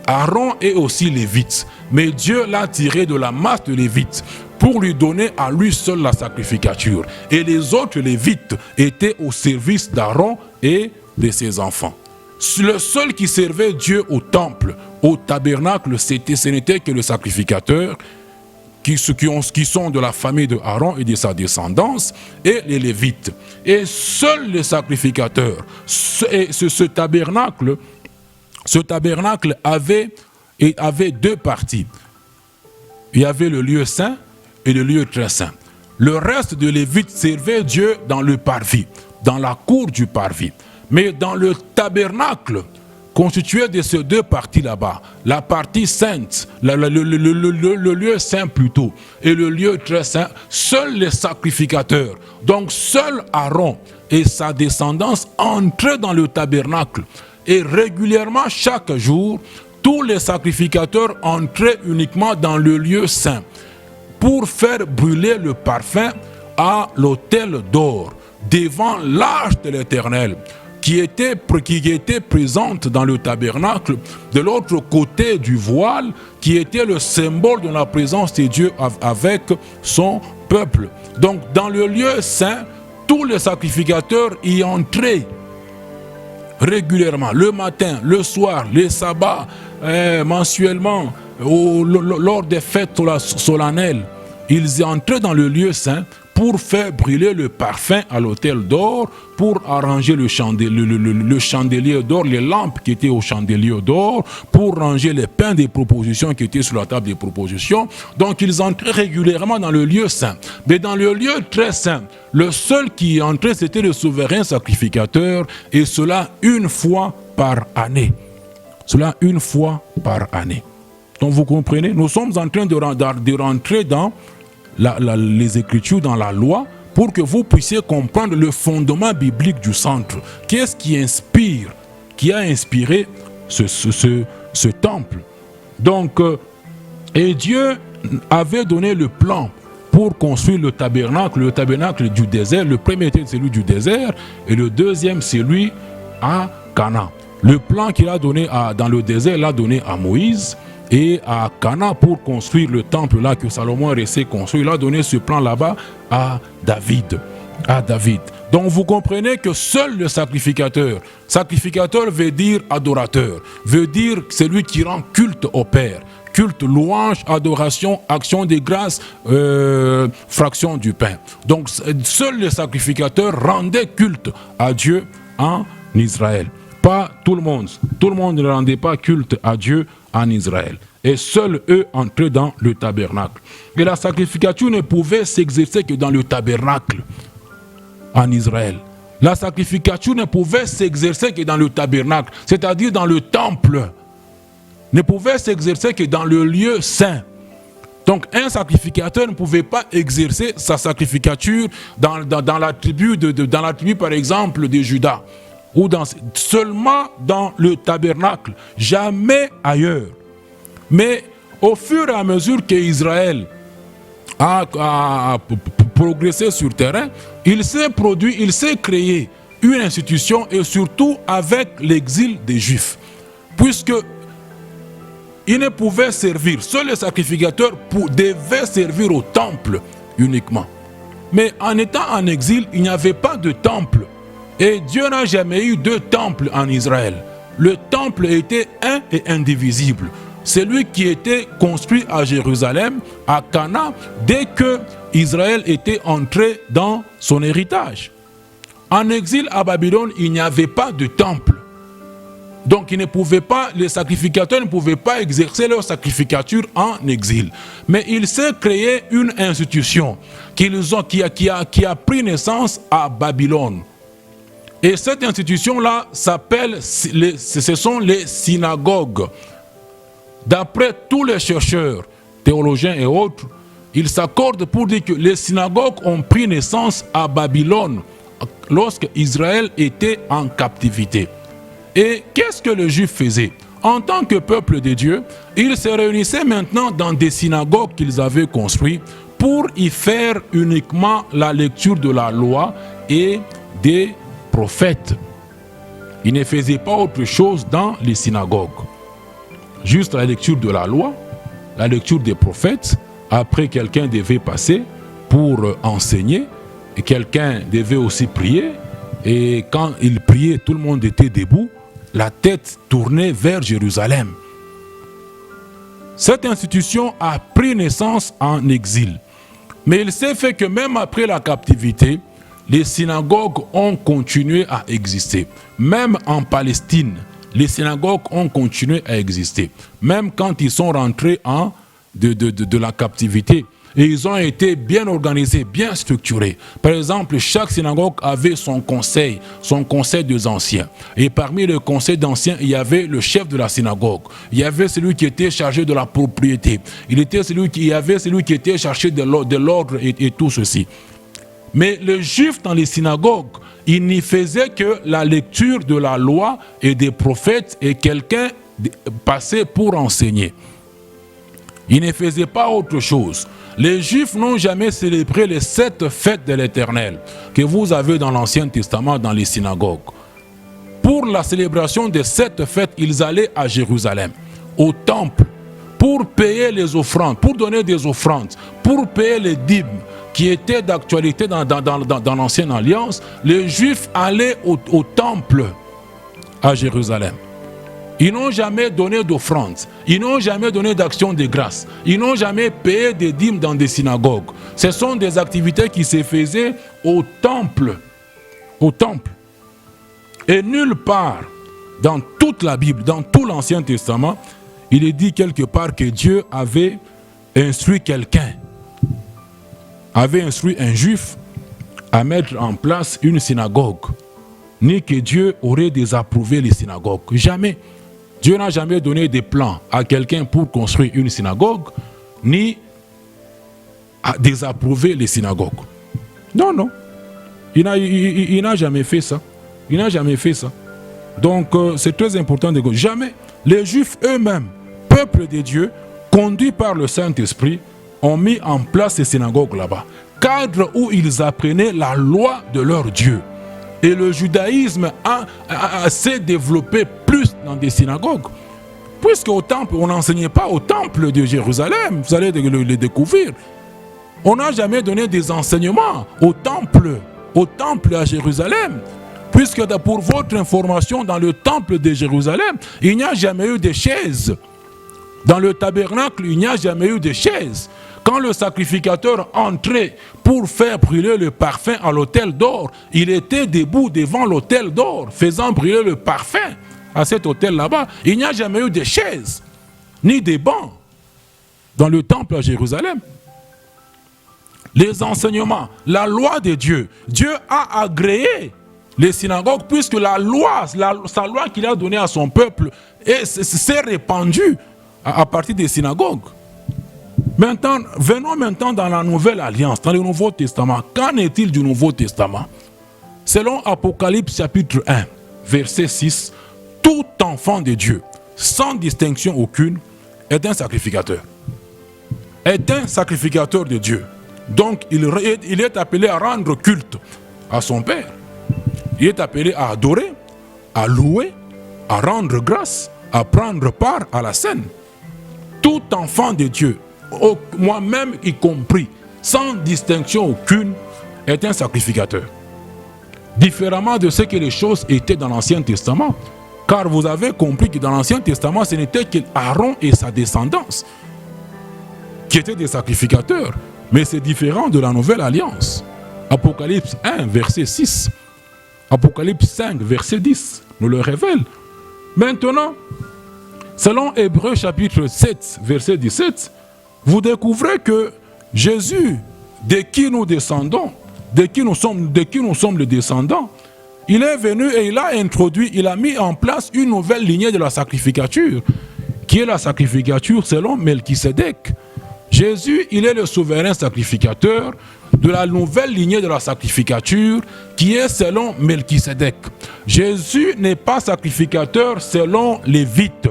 Aaron est aussi lévite, mais Dieu l'a tiré de la masse de lévites pour lui donner à lui seul la sacrificature. Et les autres Lévites étaient au service d'Aaron et de ses enfants. Le seul qui servait Dieu au temple, au tabernacle, ce n'était que le sacrificateur, qui sont de la famille de Aaron et de sa descendance, et les Lévites. Et seuls les sacrificateurs, ce tabernacle avait deux parties. Il y avait le lieu saint et le lieu très saint. Le reste de Lévites servait Dieu dans le parvis, dans la cour du parvis. Mais dans le tabernacle, constitué de ces deux parties là-bas, la partie sainte, le lieu saint plutôt, et le lieu très saint, seuls les sacrificateurs, donc seul Aaron et sa descendance entraient dans le tabernacle. Et régulièrement, chaque jour, tous les sacrificateurs entraient uniquement dans le lieu saint pour faire brûler le parfum à l'autel d'or devant l'arche de l'Éternel, qui était présente dans le tabernacle, de l'autre côté du voile, qui était le symbole de la présence de Dieu avec son peuple. Donc dans le lieu saint, tous les sacrificateurs y entraient régulièrement, le matin, le soir, les sabbats, mensuellement, lors des fêtes solennelles. Ils entraient dans le lieu saint pour faire brûler le parfum à l'autel d'or, pour arranger le chandelier d'or, les lampes qui étaient au chandelier d'or, pour ranger les pains des propositions qui étaient sur la table des propositions. Donc ils entraient régulièrement dans le lieu saint. Mais dans le lieu très saint, le seul qui entrait, c'était le souverain sacrificateur, et cela une fois par année. Cela une fois par année. Donc vous comprenez, nous sommes en train de rentrer dans les Écritures, dans la loi, pour que vous puissiez comprendre le fondement biblique du centre. Qu'est-ce qui a inspiré ce temple? Donc, et Dieu avait donné le plan pour construire le tabernacle du désert. Le premier était celui du désert et le deuxième celui à Canaan. Le plan qu'il a donné dans le désert, il l'a donné à Moïse. Et à Cana, pour construire le temple là que Salomon a resté construit, il a donné ce plan là-bas à David. Donc vous comprenez que seul le sacrificateur veut dire adorateur, veut dire celui qui rend culte au Père. Culte, louange, adoration, action de grâce, fraction du pain. Donc seul le sacrificateur rendait culte à Dieu en Israël. Pas tout le monde. Tout le monde ne rendait pas culte à Dieu en Israël. Et seuls eux entraient dans le tabernacle. Et la sacrificature ne pouvait s'exercer que dans le tabernacle en Israël. La sacrificature ne pouvait s'exercer que dans le tabernacle, c'est-à-dire dans le temple. Ne pouvait s'exercer que dans le lieu saint. Donc un sacrificateur ne pouvait pas exercer sa sacrificature dans la tribu par exemple de Juda, ou seulement dans le tabernacle, jamais ailleurs. Mais au fur et à mesure qu'Israël a progressé sur terrain, il s'est créé une institution, et surtout avec l'exil des Juifs, puisque il ne pouvait servir, seuls les sacrificateurs devaient servir au temple uniquement. Mais en étant en exil, il n'y avait pas de temple. Et Dieu n'a jamais eu deux temples en Israël. Le temple était un et indivisible. Celui qui était construit à Jérusalem, à Cana, dès que Israël était entré dans son héritage. En exil à Babylone, il n'y avait pas de temple. Donc les sacrificateurs ne pouvaient pas exercer leur sacrificature en exil. Mais il s'est créé une institution qui a pris naissance à Babylone. Et cette institution-là ce sont les synagogues. D'après tous les chercheurs, théologiens et autres, ils s'accordent pour dire que les synagogues ont pris naissance à Babylone lorsque Israël était en captivité. Et qu'est-ce que les Juifs faisaient? En tant que peuple de Dieu, ils se réunissaient maintenant dans des synagogues qu'ils avaient construites pour y faire uniquement la lecture de la loi et des prophètes. Ils ne faisaient pas autre chose dans les synagogues. Juste la lecture de la loi, la lecture des prophètes, Après, quelqu'un devait passer pour enseigner, et quelqu'un devait aussi prier. Et quand il priait, tout le monde était debout, la tête tournée vers Jérusalem. Cette institution a pris naissance en exil. Mais il s'est fait que même après la captivité, les synagogues ont continué à exister. Même en Palestine, les synagogues ont continué à exister. Même quand ils sont rentrés de la captivité. Et ils ont été bien organisés, bien structurés. Par exemple, chaque synagogue avait son conseil des anciens. Et parmi le conseil d'anciens, il y avait le chef de la synagogue. Il y avait celui qui était chargé de la propriété. Il y avait celui qui était chargé de l'ordre et tout ceci. Mais le juif dans les synagogues, il n'y faisait que la lecture de la loi et des prophètes et quelqu'un passait pour enseigner. Il ne faisait pas autre chose. Les Juifs n'ont jamais célébré les 7 fêtes de l'Éternel que vous avez dans l'Ancien Testament, dans les synagogues. Pour la célébration des 7 fêtes, ils allaient à Jérusalem, au temple, pour payer les offrandes, pour donner des offrandes, pour payer les dîmes qui étaient d'actualité dans l'Ancienne Alliance. Les Juifs allaient au temple à Jérusalem. Ils n'ont jamais donné d'offrande. Ils n'ont jamais donné d'action de grâce. Ils n'ont jamais payé des dîmes dans des synagogues. Ce sont des activités qui se faisaient au temple. Au temple. Et nulle part dans toute la Bible, dans tout l'Ancien Testament, il est dit quelque part que Dieu avait instruit quelqu'un, avait instruit un juif à mettre en place une synagogue. Ni que Dieu aurait désapprouvé les synagogues. Jamais. Dieu n'a jamais donné des plans à quelqu'un pour construire une synagogue, ni à désapprouver les synagogues. Non, non. Il n'a jamais fait ça. Il n'a jamais fait ça. Donc, c'est très important de dire. Jamais. Les Juifs eux-mêmes, peuple de Dieu, conduits par le Saint-Esprit, ont mis en place ces synagogues là-bas. Cadre où ils apprenaient la loi de leur Dieu. Et le judaïsme s'est développé plus dans des synagogues. Puisqu'au temple, on n'enseignait pas au temple de Jérusalem. Vous allez le découvrir. On n'a jamais donné des enseignements au temple à Jérusalem. Puisque pour votre information, dans le temple de Jérusalem, il n'y a jamais eu de chaises. Dans le tabernacle, il n'y a jamais eu de chaises. Quand le sacrificateur entrait pour faire brûler le parfum à l'autel d'or, il était debout devant l'autel d'or, faisant brûler le parfum à cet autel là-bas. Il n'y a jamais eu de chaises, ni de bancs dans le temple à Jérusalem. Les enseignements, la loi de Dieu, Dieu a agréé les synagogues puisque sa loi qu'il a donnée à son peuple s'est répandue à partir des synagogues. Maintenant, venons maintenant dans la Nouvelle Alliance, dans le Nouveau Testament. Qu'en est-il du Nouveau Testament? Selon Apocalypse chapitre 1, verset 6, tout enfant de Dieu, sans distinction aucune, est un sacrificateur. Est un sacrificateur de Dieu. Donc, il est appelé à rendre culte à son Père. Il est appelé à adorer, à louer, à rendre grâce, à prendre part à la scène. Tout enfant de Dieu, moi-même y compris, sans distinction aucune, est un sacrificateur. Différemment de ce que les choses étaient dans l'Ancien Testament. Car vous avez compris que dans l'Ancien Testament, ce n'était qu'Aaron et sa descendance qui étaient des sacrificateurs. Mais c'est différent de la Nouvelle Alliance. Apocalypse 1, verset 6. Apocalypse 5, verset 10 nous le révèle. Maintenant, selon Hébreux chapitre 7, verset 17, vous découvrez que Jésus, de qui nous descendons, de qui nous sommes les descendants, il est venu et il a introduit, il a mis en place une nouvelle lignée de la sacrificature, qui est la sacrificature selon Melchisédek. Jésus, il est le souverain sacrificateur de la nouvelle lignée de la sacrificature qui est selon Melchisédek. Jésus n'est pas sacrificateur selon Lévite.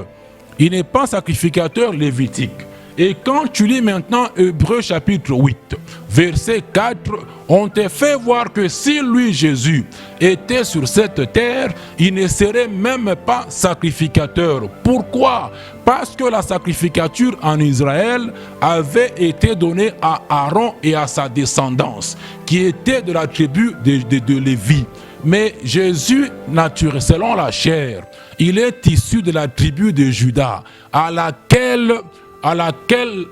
Il n'est pas sacrificateur lévitique. Et quand tu lis maintenant Hébreux chapitre 8, verset 4, on te fait voir que si lui, Jésus, était sur cette terre, il ne serait même pas sacrificateur. Pourquoi? Parce que la sacrificature en Israël avait été donnée à Aaron et à sa descendance, qui était de la tribu de Lévi. Mais Jésus, naturel, selon la chair, il est issu de la tribu de Juda, à laquelle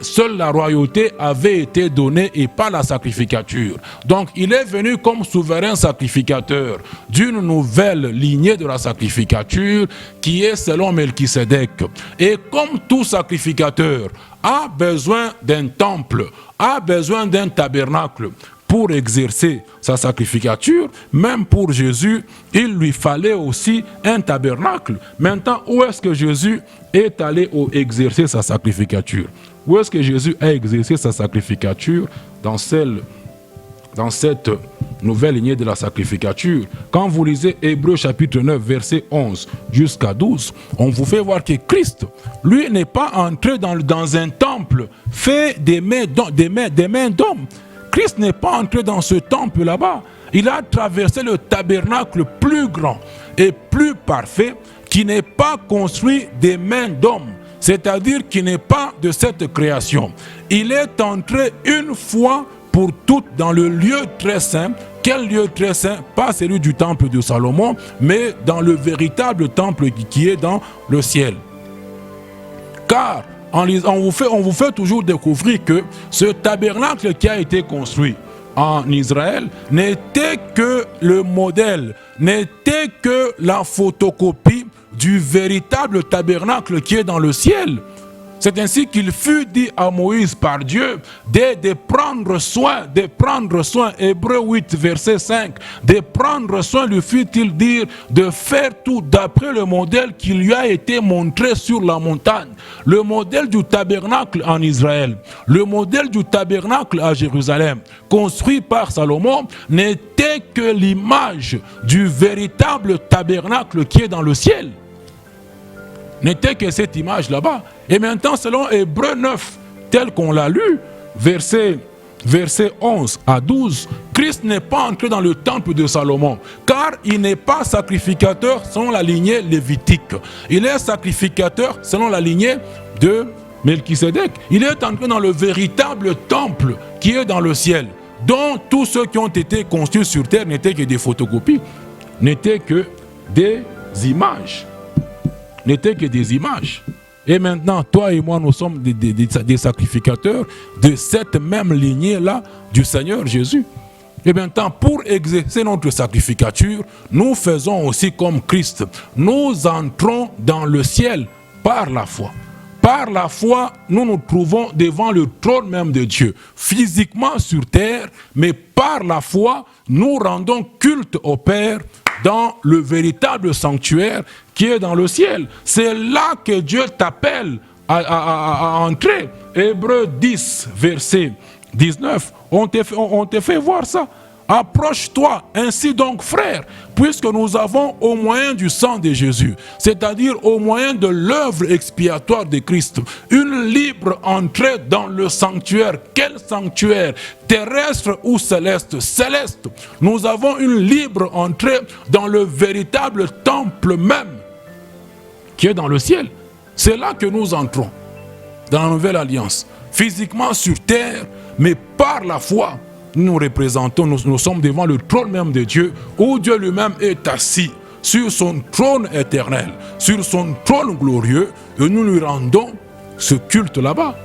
seule la royauté avait été donnée et pas la sacrificature. Donc il est venu comme souverain sacrificateur d'une nouvelle lignée de la sacrificature qui est selon Melchisédek. Et comme tout sacrificateur a besoin d'un temple, a besoin d'un tabernacle pour exercer sa sacrificature, même pour Jésus, il lui fallait aussi un tabernacle. Maintenant, où est-ce que Jésus est allé exercer sa sacrificature? Où est-ce que Jésus a exercé sa sacrificature dans cette nouvelle lignée de la sacrificature? Quand vous lisez Hébreux chapitre 9, verset 11 jusqu'à 12, on vous fait voir que Christ, lui, n'est pas entré dans un temple fait des mains d'hommes. Christ n'est pas entré dans ce temple là-bas. Il a traversé le tabernacle plus grand et plus parfait qui n'est pas construit des mains d'hommes, c'est-à-dire qui n'est pas de cette création. Il est entré une fois pour toutes dans le lieu très saint. Quel lieu très saint? Pas celui du temple de Salomon, mais dans le véritable temple qui est dans le ciel. Car on vous fait toujours découvrir que ce tabernacle qui a été construit en Israël n'était que le modèle, n'était que la photocopie du véritable tabernacle qui est dans le ciel. C'est ainsi qu'il fut dit à Moïse par Dieu de prendre soin, Hébreux 8, verset 5, de prendre soin, lui fut-il dire, de faire tout d'après le modèle qui lui a été montré sur la montagne. Le modèle du tabernacle en Israël, le modèle du tabernacle à Jérusalem, construit par Salomon, n'était que l'image du véritable tabernacle qui est dans le ciel. N'était que cette image là-bas. Et maintenant, selon Hébreux 9, tel qu'on l'a lu, verset 11 à 12, Christ n'est pas entré dans le temple de Salomon, car il n'est pas sacrificateur selon la lignée lévitique. Il est sacrificateur selon la lignée de Melchisédek. Il est entré dans le véritable temple qui est dans le ciel, dont tous ceux qui ont été construits sur terre n'étaient que des photocopies, n'étaient que des images. N'étaient que des images. Et maintenant, toi et moi, nous sommes des sacrificateurs de cette même lignée-là du Seigneur Jésus. Et maintenant, pour exercer notre sacrificature, nous faisons aussi comme Christ. Nous entrons dans le ciel par la foi. Par la foi, nous nous trouvons devant le trône même de Dieu, physiquement sur terre, mais par la foi, nous rendons culte au Père dans le véritable sanctuaire qui est dans le ciel. C'est là que Dieu t'appelle à entrer. Hébreux 10, verset 19, on te fait voir ça. Approche-toi ainsi donc, frère, puisque nous avons au moyen du sang de Jésus, c'est-à-dire au moyen de l'œuvre expiatoire de Christ, une libre entrée dans le sanctuaire. Quel sanctuaire? Terrestre ou céleste? Céleste. Nous avons une libre entrée dans le véritable temple même qui est dans le ciel. C'est là que nous entrons dans la nouvelle alliance, physiquement sur terre, mais par la foi. Nous représentons, nous sommes devant le trône même de Dieu, où Dieu lui-même est assis sur son trône éternel, sur son trône glorieux, et nous lui rendons ce culte là-bas.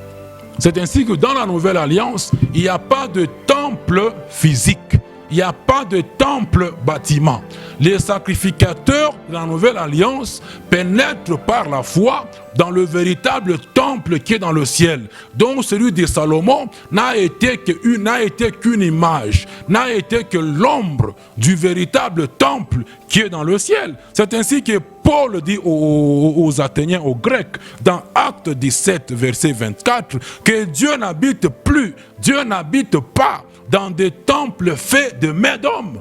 C'est ainsi que dans la nouvelle alliance, il n'y a pas de temple physique, il n'y a pas de temple bâtiment. Les sacrificateurs de la nouvelle alliance pénètrent par la foi dans le véritable temple qui est dans le ciel. Donc celui de Salomon n'a été qu'une image, n'a été que l'ombre du véritable temple qui est dans le ciel. C'est ainsi que Paul dit aux Athéniens, aux Grecs, dans Acte 17, verset 24, que Dieu n'habite plus, Dieu n'habite pas dans des temples faits de mains d'hommes.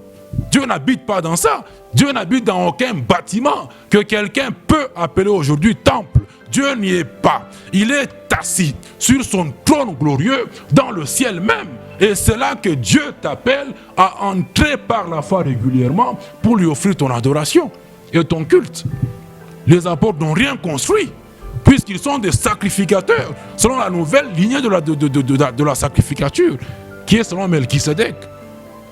Dieu n'habite pas dans ça. Dieu n'habite dans aucun bâtiment que quelqu'un peut appeler aujourd'hui temple. Dieu n'y est pas. Il est assis sur son trône glorieux dans le ciel même. Et c'est là que Dieu t'appelle à entrer par la foi régulièrement pour lui offrir ton adoration et ton culte. Les apôtres n'ont rien construit, puisqu'ils sont des sacrificateurs, selon la nouvelle lignée de la sacrificature, qui est selon Melchisédek.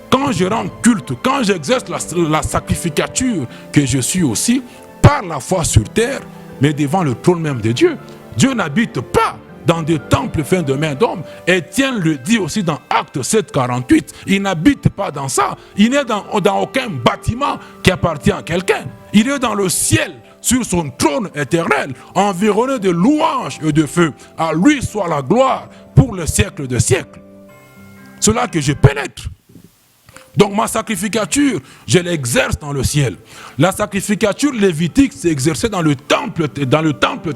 Quand je rends culte, quand j'exerce la sacrificature que je suis aussi, par la foi sur terre, mais devant le trône même de Dieu. Dieu n'habite pas dans des temples faits de mains d'hommes. Étienne le dit aussi dans Actes 7, 48. Il n'habite pas dans ça. Il n'est dans aucun bâtiment qui appartient à quelqu'un. Il est dans le ciel, sur son trône éternel, environné de louanges et de feu. À lui soit la gloire pour le siècle de siècles. C'est là que je pénètre. Donc ma sacrificature, je l'exerce dans le ciel. La sacrificature lévitique s'est exercée dans le temple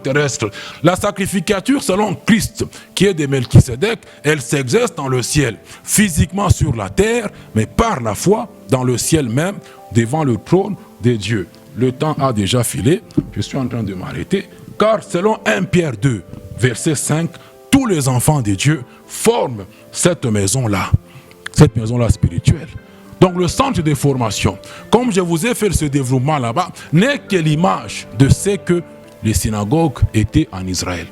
terrestre. La sacrificature selon Christ, qui est de Melchisédek, elle s'exerce dans le ciel. Physiquement sur la terre, mais par la foi dans le ciel même, devant le trône de Dieu. Le temps a déjà filé, je suis en train de m'arrêter, car selon 1 Pierre 2, verset 5, tous les enfants de Dieu forment cette maison-là spirituelle. Donc le centre de formation, comme je vous ai fait ce développement là-bas, n'est que l'image de ce que les synagogues étaient en Israël.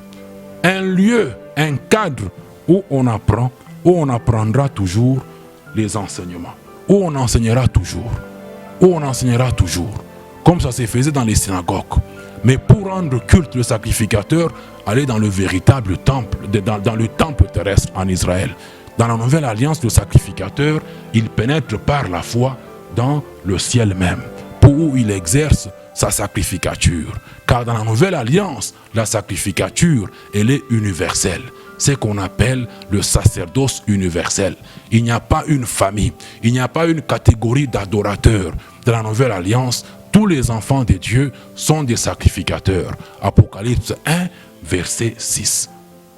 Un lieu, un cadre où on apprend, où on apprendra toujours les enseignements, où on enseignera toujours, comme ça se faisait dans les synagogues. Mais pour rendre culte le sacrificateur, aller dans le véritable temple, dans le temple terrestre en Israël. Dans la nouvelle alliance, le sacrificateur, il pénètre par la foi dans le ciel même, pour où il exerce sa sacrificature. Car dans la nouvelle alliance, la sacrificature, elle est universelle. C'est ce qu'on appelle le sacerdoce universel. Il n'y a pas une famille, il n'y a pas une catégorie d'adorateurs. Dans la nouvelle alliance, tous les enfants de Dieu sont des sacrificateurs. Apocalypse 1, verset 6.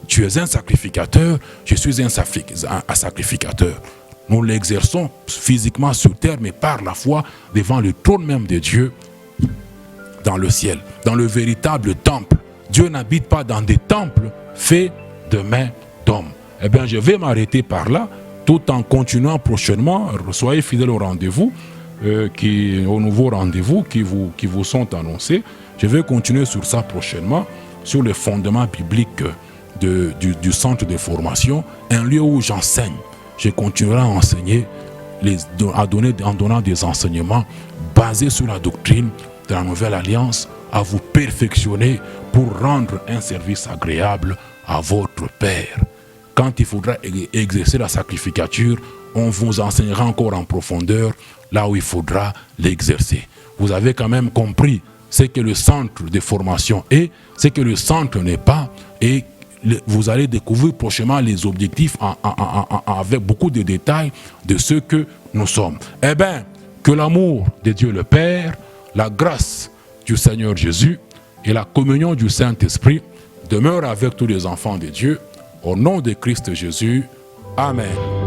Tu es un sacrificateur, je suis un sacrificateur. Nous l'exerçons physiquement sur terre, mais par la foi devant le trône même de Dieu dans le ciel, dans le véritable temple. Dieu n'habite pas dans des temples faits de mains d'hommes. Eh bien, je vais m'arrêter par là, tout en continuant prochainement. Soyez fidèles au rendez-vous, au nouveau rendez-vous qui vous sont annoncés. Je vais continuer sur ça prochainement, sur les fondements bibliques du centre de formation, un lieu où j'enseigne. Je continuerai à enseigner, en donnant des enseignements basés sur la doctrine de la Nouvelle Alliance, à vous perfectionner pour rendre un service agréable à votre Père. Quand il faudra exercer la sacrificature, on vous enseignera encore en profondeur là où il faudra l'exercer. Vous avez quand même compris ce que le centre de formation est, ce que le centre n'est pas, et vous allez découvrir prochainement les objectifs avec beaucoup de détails de ce que nous sommes. Eh bien, que l'amour de Dieu le Père, la grâce du Seigneur Jésus et la communion du Saint-Esprit demeurent avec tous les enfants de Dieu. Au nom de Christ Jésus. Amen.